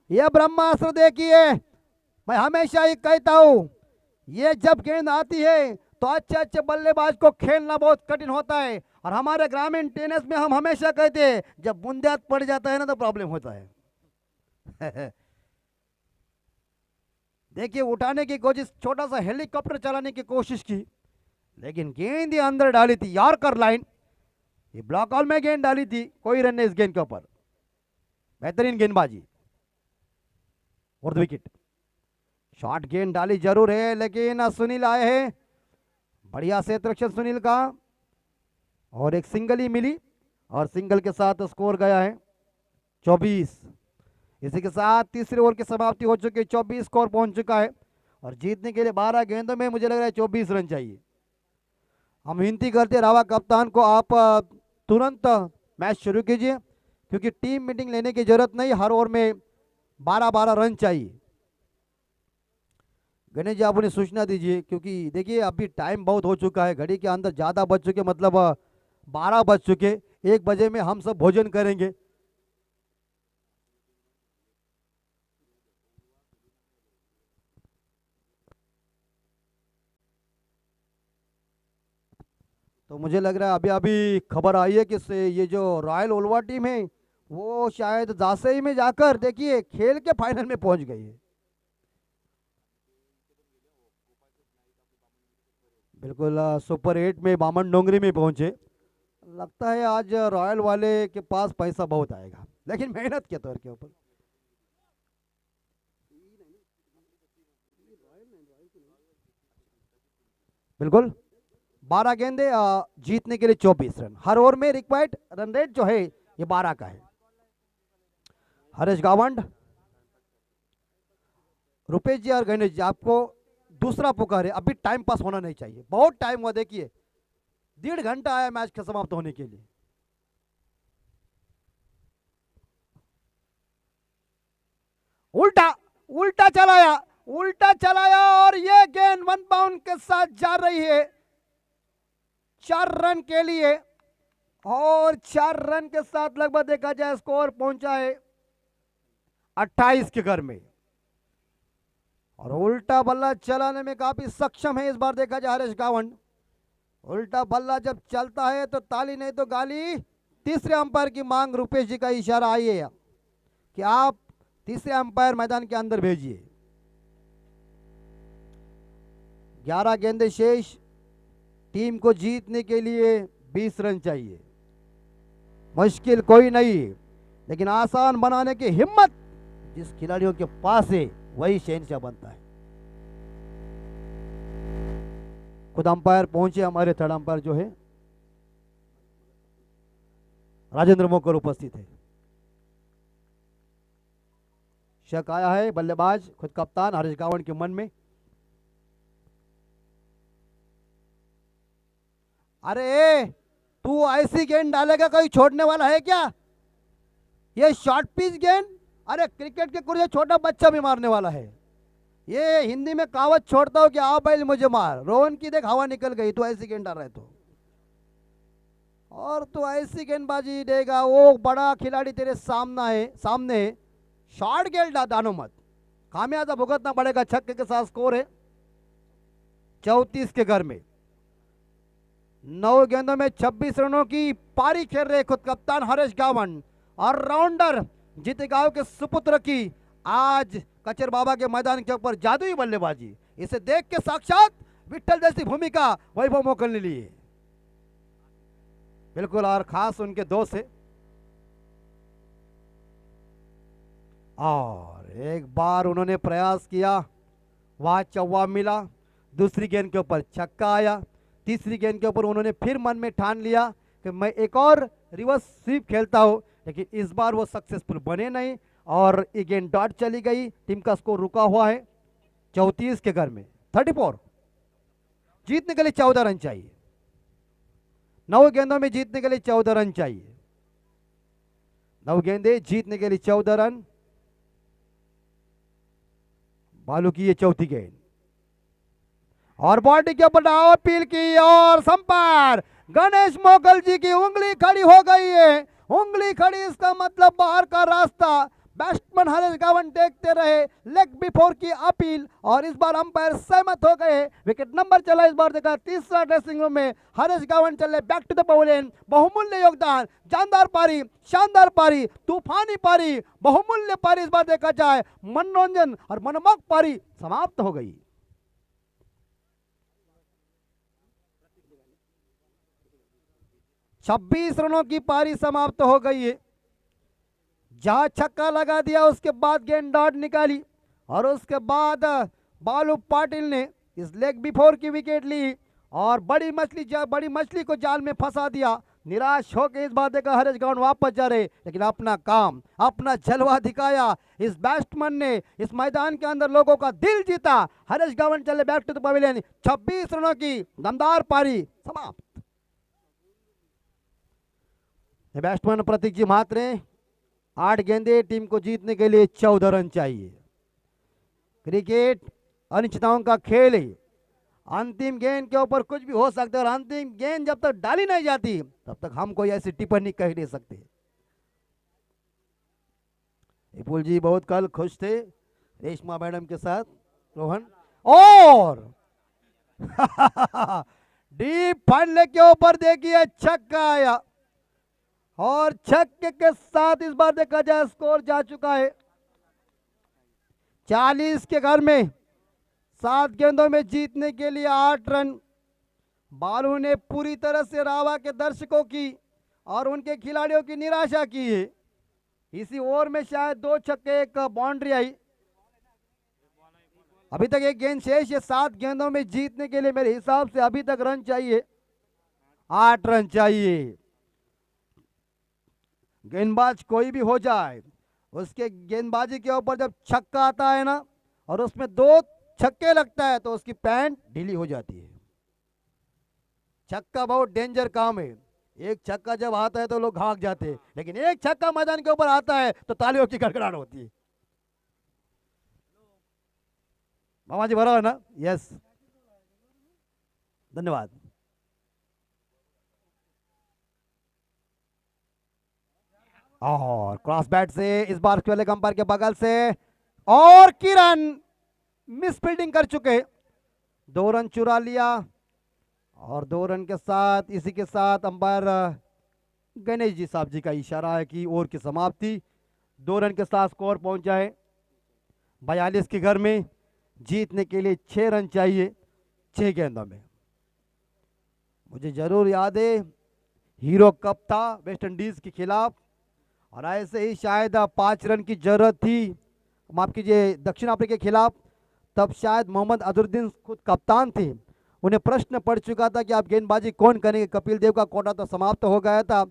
ये ब्रह्मास्त्र देखिए, मैं हमेशा ही कहता हूं, ये जब गेंद आती है तो अच्छे अच्छे बल्लेबाज को खेलना बहुत कठिन होता है, और हमारे ग्रामीण टेनिस में हम हमेशा कहते हैं जब बुंदियाद पड़ जाता है ना तो प्रॉब्लम होता है। देखिए उठाने की कोशिश, छोटा सा हेलीकॉप्टर चलाने की कोशिश की, लेकिन गेंद ही अंदर डाली थी, यॉर्कर लाइन, ये ब्लॉक हॉल में गेंद डाली थी, कोई रन नहीं इस गेंद के ऊपर। बेहतरीन गेंदबाजी और विकेट। शॉर्ट गेंद डाली जरूर है, लेकिन सुनील आए हैं, बढ़िया क्षेत्ररक्षण सुनील का, और एक सिंगल ही मिली और सिंगल के साथ स्कोर गया है 24। इसी के साथ तीसरे ओवर की समाप्ति हो चुकी है, 24 स्कोर पहुंच चुका है और जीतने के लिए 12 गेंदों में मुझे लग रहा है 24 रन चाहिए। हम विनती करते हैं रावा कप्तान को, आप तुरंत मैच शुरू कीजिए, क्योंकि टीम मीटिंग लेने की जरूरत नहीं, हर ओवर में 12-12 रन चाहिए। गणेश जी आप उन्हें सूचना दीजिए, क्योंकि देखिए अभी टाइम बहुत हो चुका है, घड़ी के अंदर ज़्यादा बज चुके, मतलब 12 बज चुके, 1 बजे में हम सब भोजन करेंगे। तो मुझे लग रहा है अभी अभी खबर आई है कि ये जो रॉयल ओलवा टीम है वो शायद जासई में जाकर देखिए खेल के फाइनल में पहुंच गई है। बिल्कुल सुपर 8 में बामन डोंगरी में पहुंचे। लगता है आज रॉयल वाले के पास पैसा बहुत आएगा, लेकिन मेहनत के तौर के ऊपर। बिल्कुल 12 गेंदे, जीतने के लिए 24 रन, हर ओवर में रिक्वायर्ड रन रेट जो है ये 12 का है। हरेश गावंड, रुपेश जी और गणेश जी आपको दूसरा पुकार है, अभी टाइम पास होना नहीं चाहिए, बहुत टाइम हुआ, देखिए 1.5 घंटा आया मैच के समाप्त होने के लिए। उल्टा उल्टा चलाया, उल्टा चलाया और ये गेंद 1 बाउंड के साथ जा रही है 4 रन के लिए, और 4 रन के साथ लगभग देखा जाए स्कोर पहुंचा है 28 के घर में, और उल्टा बल्ला चलाने में काफी सक्षम है इस बार देखा जाए हरेश गावंड। उल्टा बल्ला जब चलता है तो ताली नहीं तो गाली। तीसरे अंपायर की मांग, रुपेश जी का इशारा आई है कि आप तीसरे अंपायर मैदान के अंदर भेजिए। 11 गेंदे शेष, टीम को जीतने के लिए 20 रन चाहिए। मुश्किल कोई नहीं, लेकिन आसान बनाने की हिम्मत जिस खिलाड़ियों के पास है वही शहंशाह बनता है। खुद अंपायर पहुंचे, हमारे थर्ड अंपायर जो है राजेंद्र मोकर उपस्थित है। शक आया है बल्लेबाज खुद कप्तान हरीश गावंड के मन में। अरे तू ऐसी गेंद डालेगा कोई छोड़ने वाला है क्या? ये शॉर्ट पिच गेंद, अरे क्रिकेट के कुछ छोटा बच्चा भी मारने वाला है। ये हिंदी में कहावत छोड़ता हूं कि आ बैल मुझे मार, रोहन की देख हवा निकल गई, तू ऐसी गेंद डाल रहे तो, और तू ऐसी गेंदबाजी देगा, वो बड़ा खिलाड़ी तेरे सामने शॉर्ट गेंद डालो मत, खामियाजा भुगतना पड़ेगा। छक्के के साथ स्कोर है 34 के घर में। 9 गेंदों में 26 रनों की पारी खेल रहे खुद कप्तान हरीश गावंड, और राउंडर जीत गांव के सुपुत्र की आज कचर बाबा के मैदान के ऊपर जादुई बल्लेबाजी, इसे देख के साक्षात विट्ठल जैसी भूमिका वैभव मोकल ने ली है। बिल्कुल, और खास उनके दोस्त है। और एक बार उन्होंने प्रयास किया, वहां चौवा मिला, दूसरी गेंद के ऊपर छक्का आया, तीसरी गेंद के ऊपर उन्होंने फिर मन में ठान लिया कि मैं एक और रिवर्स स्वीप खेलता हूं, लेकिन इस बार वो सक्सेसफुल बने नहीं और ये गेंद डॉट चली गई। टीम का स्कोर रुका हुआ है 34 के घर में। 34 जीतने के लिए 14 रन चाहिए। 9 गेंदों में जीतने के लिए 14 रन चाहिए। 9 गेंदे जीतने के लिए 14 रन। बालू की ये चौथी गेंद, और बॉडी के ऊपर अपील की, और संपायर गणेश मोगल जी की उंगली खड़ी हो गई है। उंगली खड़ी, इसका मतलब बाहर का रास्ता। बैट्समैन हरीश गावंड देखते रहे, लेग बिफोर की अपील, और इस बार अंपायर सहमत हो गए। विकेट नंबर चला इस बार देखा तीसरा ड्रेसिंग रूम में। हरीश गावंड चले बैक टू द पवेलियन। बहुमूल्य योगदान, जानदार पारी, शानदार पारी, तूफानी पारी, बहुमूल्य पारी इस बार देखा जाए, मनोरंजन और मनमोहक पारी समाप्त हो गई। छब्बीस रनों की पारी समाप्त हो गई है। जहां छक्का लगा दिया उसके बाद गेंद डॉट निकाली, और उसके बाद बालू पाटिल ने इस लेग बिफोर की विकेट ली और बड़ी मछली को जाल में फंसा दिया। निराश होकर इस बार देखा हरीश गौड़ वापस जा रहे, लेकिन अपना काम अपना जलवा दिखाया इस बैट्समैन ने। इस मैदान के अंदर लोगों का दिल जीता। हरीश गौड़ चले बैक टू द पवेलियन। 26 रनों की दमदार पारी समाप्त। बैट्समैन प्रतीक जी म्हात्रे, 8 गेंदे, टीम को जीतने के लिए 14 रन चाहिए। क्रिकेट अनिश्चितताओं का खेल है। अंतिम गेंद के ऊपर कुछ भी हो सकता है और अंतिम गेंद जब तक डाली नहीं जाती तब तक हम कोई ऐसी टिप्पणी कह नहीं सकते। विपुल जी बहुत कल खुश थे रेशमा मैडम के साथ। रोहन और डीप फंडले के ऊपर देखिए छक्का आया और छक्के के साथ इस बार देखा जाए स्कोर जा चुका है 40 के घर में। 7 गेंदों में जीतने के लिए 8 रन। बालू ने पूरी तरह से रावा के दर्शकों की और उनके खिलाड़ियों की निराशा की है। इसी ओवर में शायद 2 छक्के, 1 बाउंड्री आई। अभी तक 1 गेंद शेष है। 7 गेंदों में जीतने के लिए मेरे हिसाब से अभी तक रन चाहिए 8 रन चाहिए। गेंदबाज कोई भी हो जाए, उसके गेंदबाजी के ऊपर जब छक्का आता है ना और उसमें 2 छक्के लगता है तो उसकी पैंट ढीली हो जाती है। छक्का बहुत डेंजर काम है। एक छक्का जब आता है तो लोग भाग जाते हैं, लेकिन एक छक्का मैदान के ऊपर आता है तो तालियों की गड़गड़ाहट होती है। मामा जी बराबर ना? यस, धन्यवाद। और क्रॉस बैट से इस बार वाले कंपायर के बगल से और किरण मिस फील्डिंग कर चुके, 2 रन चुरा लिया और 2 रन के साथ इसी के साथ अंपायर गणेश जी साहब जी का इशारा है कि ओवर की समाप्ति। 2 रन के साथ स्कोर पहुंचा है 42 के घर में। जीतने के लिए 6 रन चाहिए 6 गेंदों में। मुझे जरूर याद है हीरो कप था वेस्ट इंडीज के खिलाफ और ऐसे ही शायद 5 रन की जरूरत थी, माफ कीजिए, दक्षिण अफ्रीका के खिलाफ। तब शायद मोहम्मद अजहरुद्दीन खुद कप्तान थे। उन्हें प्रश्न पड़ चुका था कि आप गेंदबाजी कौन करेंगे। कपिल देव का कोटा तो समाप्त हो गया था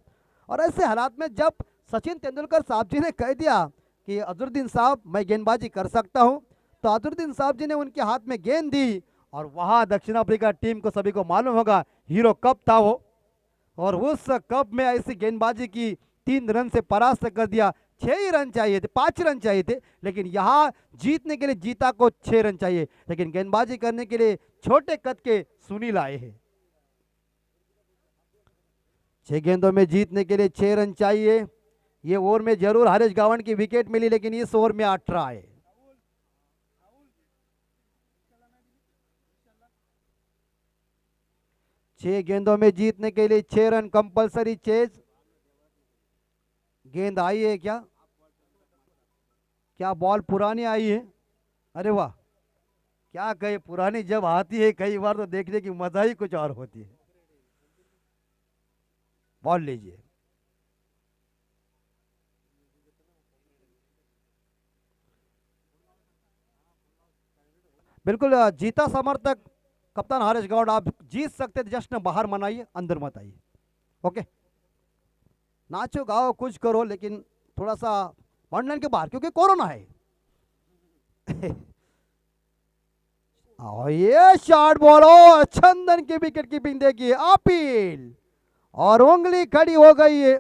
और ऐसे हालात में जब सचिन तेंदुलकर साहब जी ने कह दिया कि अजहरुद्दीन साहब मैं गेंदबाजी कर सकता हूं, तो अजहरुद्दीन साहब जी ने उनके हाथ में गेंद दी और वहां दक्षिण अफ्रीका टीम को सभी को मालूम होगा हीरो कप था वो, और उस कप में ऐसी गेंदबाजी की 3 रन से परास्त कर दिया। 6 ही रन चाहिए थे, 5 रन चाहिए थे, लेकिन यहां जीतने के लिए जीता को 6 रन चाहिए, लेकिन गेंदबाजी करने के लिए छोटे कद के सुनील आए हैं। 6 गेंदों में जीतने के लिए 6 रन चाहिए। ये ओवर में जरूर हरीश गौड़ की विकेट मिली, लेकिन इस ओवर में 18 है। छह गेंदों में जीतने के लिए 6 रन कंपलसरी चेज। गेंद आई है क्या? क्या बॉल पुरानी आई है? अरे वाह, क्या कहे, पुरानी जब आती है कई बार तो देखने की मजा ही कुछ और होती है। बॉल लीजिए। बिल्कुल जीता समर्थक कप्तान हरीश गौड़, आप जीत सकते थे, जश्न बाहर मनाइए, अंदर मत आइए। ओके, नाचो गाओ कुछ करो, लेकिन थोड़ा सा मंडन के बाहर, क्योंकि कोरोना है। और ये शॉट बॉल, चंदन की विकेट कीपिंग देखिए, अपील और उंगली खड़ी हो गई है।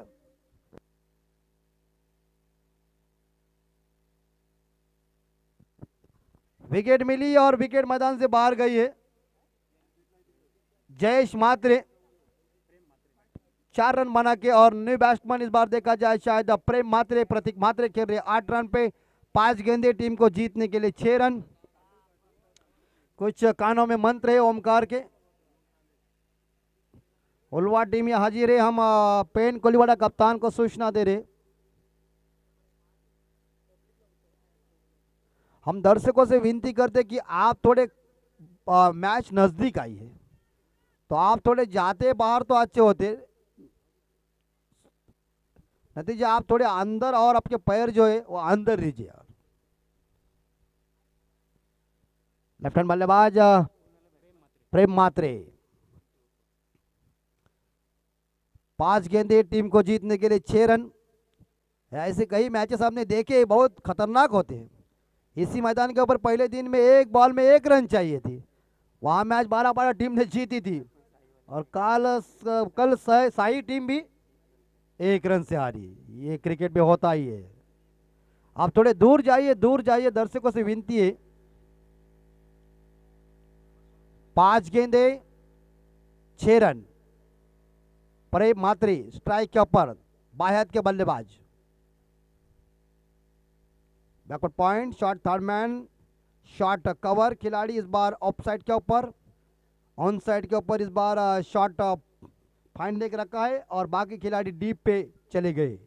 विकेट मिली और विकेट मैदान से बाहर गई है। जयेश म्हात्रे 4 रन बना के, और न्यू बैट्समैन इस बार देखा जाए शायद प्रेम म्हात्रे, प्रतीक म्हात्रे खेल रहे 8 रन पे। 5 गेंदे, टीम को जीतने के लिए 6 रन। कुछ कानों में मंत्र है ओमकार के। उलवा टीम या हाजिर है, हम पेन कोलीवाड़ा कप्तान को सूचना दे रहे। हम दर्शकों से विनती करते कि आप थोड़े मैच नजदीक आई है तो आप थोड़े जाते बाहर तो अच्छे होते, नतीजा आप थोड़े अंदर और आपके पैर जो है वो अंदर लीजिए। लेफ्ट हैंड बल्लेबाज प्रेम मात्रे। 5 गेंदें टीम को जीतने के लिए 6 रन। ऐसे कई मैचेस हमने देखे, बहुत खतरनाक होते हैं। इसी मैदान के ऊपर पहले दिन में एक बॉल में 1 रन चाहिए थी, वहां मैच 12-12 टीम ने जीती थी। और कल शाही टीम भी 1 रन से हारी। ये क्रिकेट में होता ही है। आप थोड़े दूर जाइए, दूर जाइए, दर्शकों से विनती है। 5 गेंदे 6 रन। प्रेम मात्री स्ट्राइक के ऊपर, बायहत के बल्लेबाज। Backward point, shot third man, shot cover. खिलाड़ी इस बार ऑफ साइड के ऊपर, ऑन साइड के ऊपर इस बार शॉट फाइंड लेकर रखा है और बाकी खिलाड़ी डीप पे चले गए।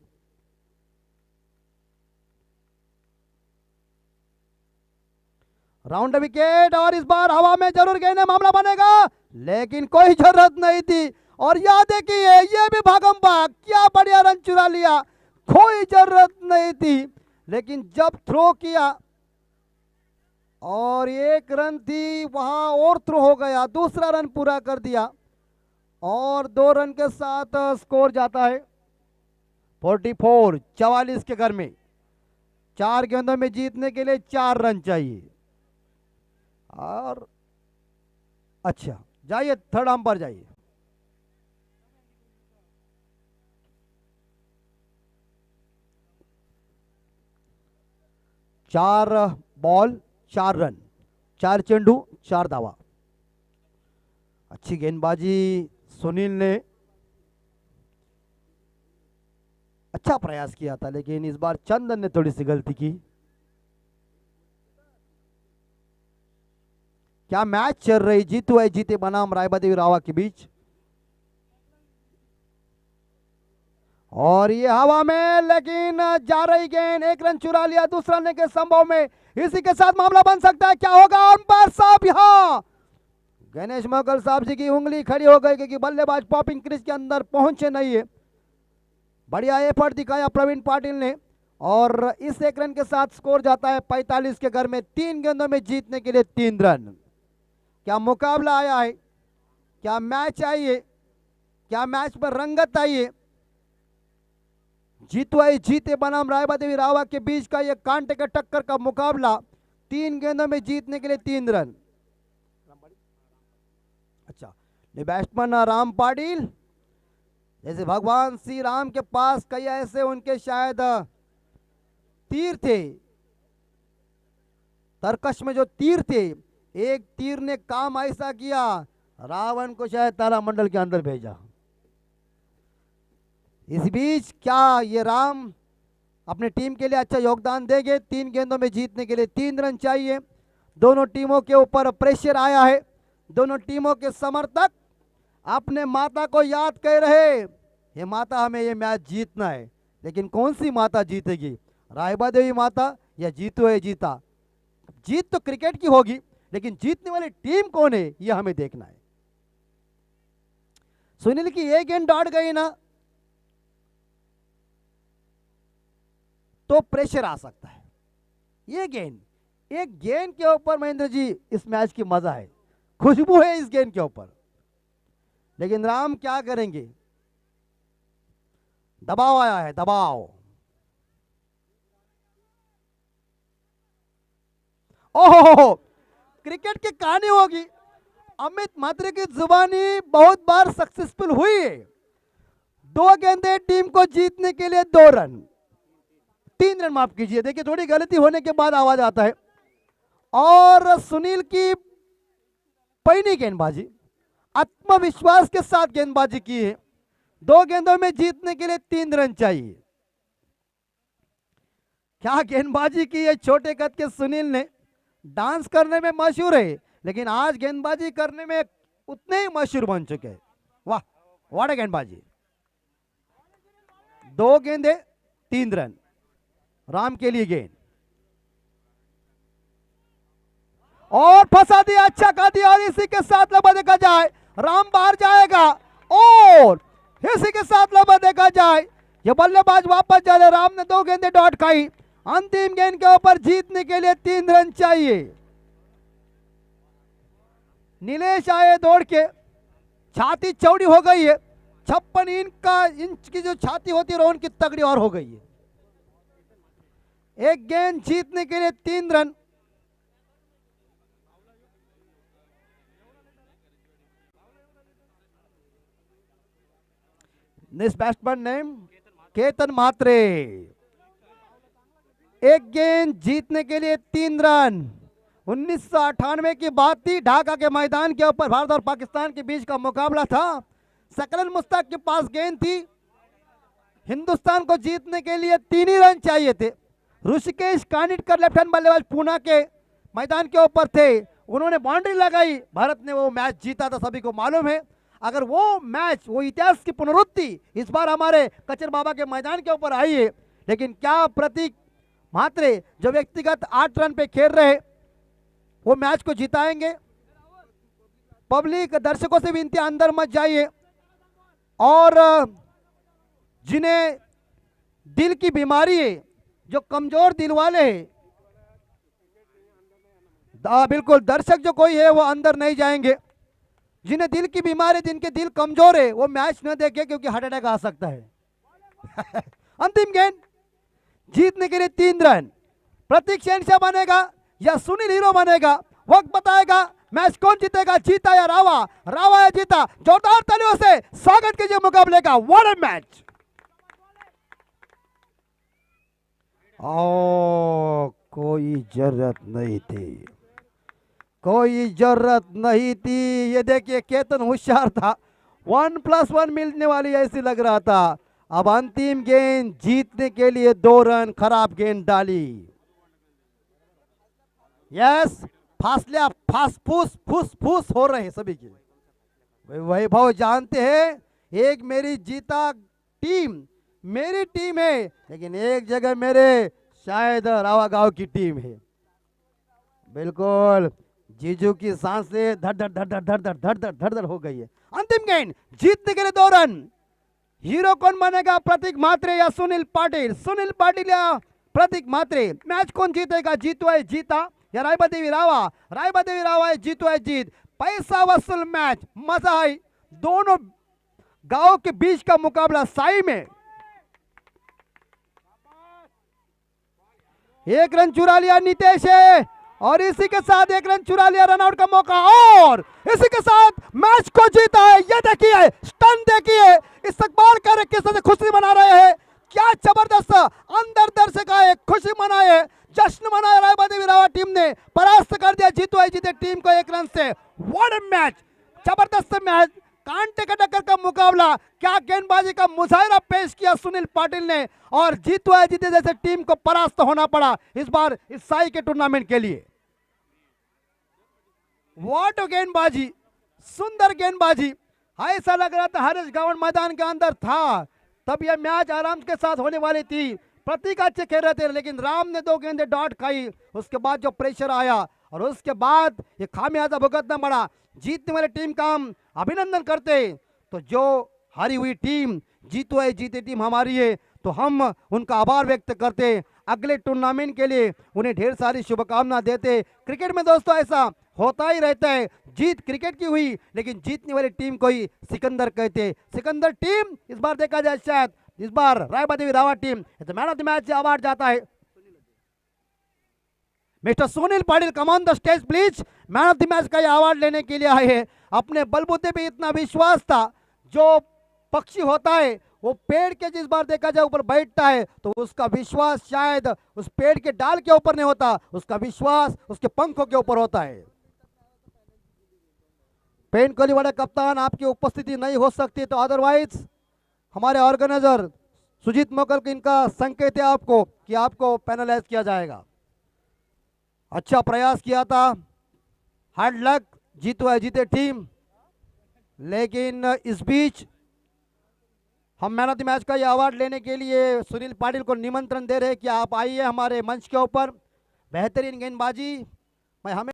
राउंड विकेट और इस बार हवा में जरूर कहने मामला बनेगा, लेकिन कोई जरूरत नहीं थी। और याद देखिए, ये भी भागम भाग, क्या बढ़िया रन चुरा लिया, कोई जरूरत नहीं थी। लेकिन जब थ्रो किया और 1 रन थी, वहां और थ्रो हो गया, दूसरा रन पूरा कर दिया और 2 रन के साथ स्कोर जाता है 44 के घर में। 4 गेंदों में जीतने के लिए 4 रन चाहिए। और अच्छा, जाइए थर्ड आर्म पर जाइए। चार बॉल 4 रन, 4 चेंडू 4 धावा। अच्छी गेंदबाजी सुनील ने अच्छा प्रयास किया था, लेकिन इस बार चंदन ने थोड़ी सी गलती की। क्या मैच चल रही, जीतू है जीते बनाम रायबादेवी रावा के बीच। और ये हवा में, लेकिन जा रही गेंद, 1 रन चुरा लिया दूसरा रन के संभव में। इसी के साथ मामला बन सकता है, क्या होगा अंपायर साहब। यहां गणेश मोगल साहब जी की उंगली खड़ी हो गई क्योंकि बल्लेबाज पॉपिंग क्रीज के अंदर पहुंचे नहीं है। बढ़िया एफर्ट दिखाया प्रवीण पाटिल ने और इस 1 रन के साथ स्कोर जाता है 45 के घर में। 3 गेंदों में जीतने के लिए 3 रन। क्या मुकाबला आया है, क्या मैच आई है, क्या मैच पर रंगत आई है। जीतू जीते बनाम रायबादेवी रावा के बीच का यह कांटे के टक्कर का मुकाबला। 3 गेंदों में जीतने के लिए 3 रन। अच्छा, बैट्समैन राम पाटिल, जैसे भगवान श्री राम के पास कई ऐसे उनके शायद तीर थे, तरकश में जो तीर थे, एक तीर ने काम ऐसा किया, रावण को शायद तारामंडल के अंदर भेजा। इस बीच क्या ये राम अपने टीम के लिए अच्छा योगदान देंगे। 3 गेंदों में जीतने के लिए 3 रन चाहिए। दोनों टीमों के ऊपर प्रेशर आया है। दोनों टीमों के समर्थक अपने माता को याद कर रहे, ये माता हमें ये मैच जीतना है। लेकिन कौन सी माता जीतेगी, रायबादेवी माता या जीतू है जीता। जीत तो क्रिकेट की होगी, लेकिन जीतने वाली टीम कौन है ये हमें देखना है। सुनील की एक गेंद दौड़ गई ना तो प्रेशर आ सकता है। ये गेंद, एक गेंद के ऊपर महेंद्र जी इस मैच की मजा है, खुशबू है इस गेंद के ऊपर। लेकिन राम क्या करेंगे, दबाव आया है, दबाव। ओहो, क्रिकेट की कहानी होगी। अमित मात्रे की जुबानी बहुत बार सक्सेसफुल हुई है। 2 गेंदें टीम को जीतने के लिए 2 रन, 3 रन माफ कीजिए। देखिए थोड़ी गलती होने के बाद आवाज आता है। और सुनील की पहली गेंदबाजी आत्मविश्वास के साथ गेंदबाजी की है। 2 गेंदों में जीतने के लिए 3 रन चाहिए। क्या गेंदबाजी की है छोटे कद के सुनील ने। डांस करने में मशहूर है, लेकिन आज गेंदबाजी करने में उतने ही मशहूर बन चुके हैं। वाह, व्हाट अ गेंदबाजी। 2 गेंदे 3 रन, राम के लिए गेंद और फंसा दिया, अच्छा कर दिया। और इसी के साथ लबा देखा जाए, राम बाहर जाएगा और इसी के साथ लबा देखा जाए, ये बल्लेबाज वापस जा रहे। राम ने 2 गेंदें डॉट खाई। अंतिम गेंद के ऊपर जीतने के लिए 3 रन चाहिए। नीलेश आए दौड़ के, छाती चौड़ी हो गई है, 56 इंच की जो छाती होती है उनकी तगड़ी और हो गई है। एक गेंद जीतने के लिए 3 run. This batsman name Ketan Mhatre. एक गेंद जीतने के लिए 3 रन। 1998 की बात थी, ढाका के मैदान के ऊपर भारत और पाकिस्तान के बीच का मुकाबला था। सकलन मुश्ताक के पास गेंद थी, हिंदुस्तान को जीतने के लिए 3 ही रन चाहिए थे। ऋषिकेश कानिटकर लेफ्ट हैंड बल्लेबाज पूना के मैदान के ऊपर थे, उन्होंने बाउंड्री लगाई, भारत ने वो मैच जीता था, सभी को मालूम है। अगर वो मैच, वो इतिहास की पुनरुक्ति इस बार हमारे कचर बाबा के मैदान के ऊपर आई है, लेकिन क्या प्रतीक म्हात्रे जो व्यक्तिगत 8 रन पे खेल रहे वो मैच को जिताएंगे? पब्लिक दर्शकों से विनती, अंदर मत जाइए। और जिन्हें दिल की बीमारी है, जो कमजोर दिल वाले हैं, बिल्कुल दर्शक जो कोई है वो अंदर नहीं जाएंगे। जिन्हें दिल की बीमारी, जिनके दिल कमजोर है, वो मैच न देखे क्योंकि हार्ट अटैक आ सकता है। अंतिम गेंद जीतने के लिए 3 रन। प्रतीक शहंशाह बनेगा या सुनील हीरो बनेगा, वक्त बताएगा। मैच कौन जीतेगा, जीता या रावा? रावा या जीता? जोरदार तालियों से स्वागत कीजिए मुकाबले का। What a match! ओ, कोई जरूरत नहीं थी, कोई जरूरत नहीं थी। ये देखिए केतन होशियार था, 1+1 मिलने वाली ऐसी लग रहा था। अब अंतिम गेंद जीतने के लिए 2 रन, खराब गेंद डाली। यस, फासले फास फूस फूस फूस हो रहे हैं सभी के। वैभव जानते हैं, एक मेरी जीता टीम मेरी टीम है, लेकिन एक जगह मेरे शायद रावा गांव की टीम है। बिल्कुल जीजू की सांसें धड़ धड़ धड़ धड़ धड़ धड़ धड़ धड़ धड़ धड़ हो गई है। अंतिम गेंद जीतने के लिए 2 रन। हीरो कौन बनेगा, प्रतीक म्हात्रे या सुनील पाटिल? सुनील पाटिल या प्रतीक म्हात्रे? मैच कौन जीतेगा, जीतो है जीता या रायबा देवी रावा? रायबा देवी रावा है जीतो है जीत। पैसा वसूल मैच, मजा आई। दोनों गांव के बीच का मुकाबला साई में। 1 रन चुरा लिया नितेश है, और इसी के साथ 1 रन चुरा लिया, रन आउट का मौका, और इसी के साथ मैच को जीता है। ये देखिए स्टन, देखिए इस्तकबाल कर रहे, किस तरह से खुशी मना रहे हैं। क्या जबरदस्त अंदर दर्शक आए, खुशी मनाए, जश्न मनाया। रायबा देवी रावा टीम ने परास्त कर दिया जीतो है जीते टीम को 1 रन से। What a match! जबरदस्त मैच, कांटे का टक्कर का मुकाबला। क्या गेंदबाजी का मुजाहिरा पेश किया सुनील पाटिल ने, और जीतो है जीते जैसे टीम को परास्त होना पड़ा इस बार इस साई के टूर्नामेंट के लिए। व्हाट गेंदबाजी, सुंदर गेंदबाजी। ऐसा लग रहा था हरीश गौड़ मैदान के अंदर था, तब यह मैच आराम के साथ होने वाली थी। प्रतीक अच्छे खेल रहे थे, लेकिन राम ने 2 गेंदें डॉट खाई। उसके बाद जो प्रेशर आया और उसके बाद ये खामियाजा भुगतना पड़ा। जीतने वाली टीम का हम अभिनंदन करते, तो जो हारी हुई टीम, जीतो है जीते टीम हमारी है, तो हम उनका आभार व्यक्त करते। अगले टूर्नामेंट के लिए उन्हें ढेर सारी शुभकामना देते। क्रिकेट में दोस्तों ऐसा होता ही रहता है, जीत क्रिकेट की हुई, लेकिन जीतने वाली टीम को ही सिकंदर कहते। सिकंदर टीम इस बार देखा जाए, शायद इस बार रायबा देवी रावा team man of the match award जाता है। Mister Sunil Patil, come on the stage please. Man of the match का यह अवार्ड लेने के लिए आए हैं। अपने बलबूते पे इतना विश्वास था। जो पक्षी होता है वो पेड़ के जिस बार देखा जाए ऊपर बैठता है, तो उसका विश्वास शायद उस पेड़ के डाल के ऊपर नहीं होता, उसका विश्वास उसके पंखों के ऊपर होता है। पेन कोहली वाले कप्तान, आपकी उपस्थिति नहीं हो सकती, तो अदरवाइज हमारे ऑर्गेनाइजर सुजीत मोकल की इनका संकेत है आपको कि आपको पैनलाइज किया जाएगा। अच्छा प्रयास किया था, हार्ड लक, जीतो है जीते टीम। लेकिन इस बीच हम मैन ऑफ द मैच का ये अवार्ड लेने के लिए सुनील पाटिल को निमंत्रण दे रहे हैं कि आप आइए हमारे मंच के ऊपर। बेहतरीन गेंदबाजी, मैं हमें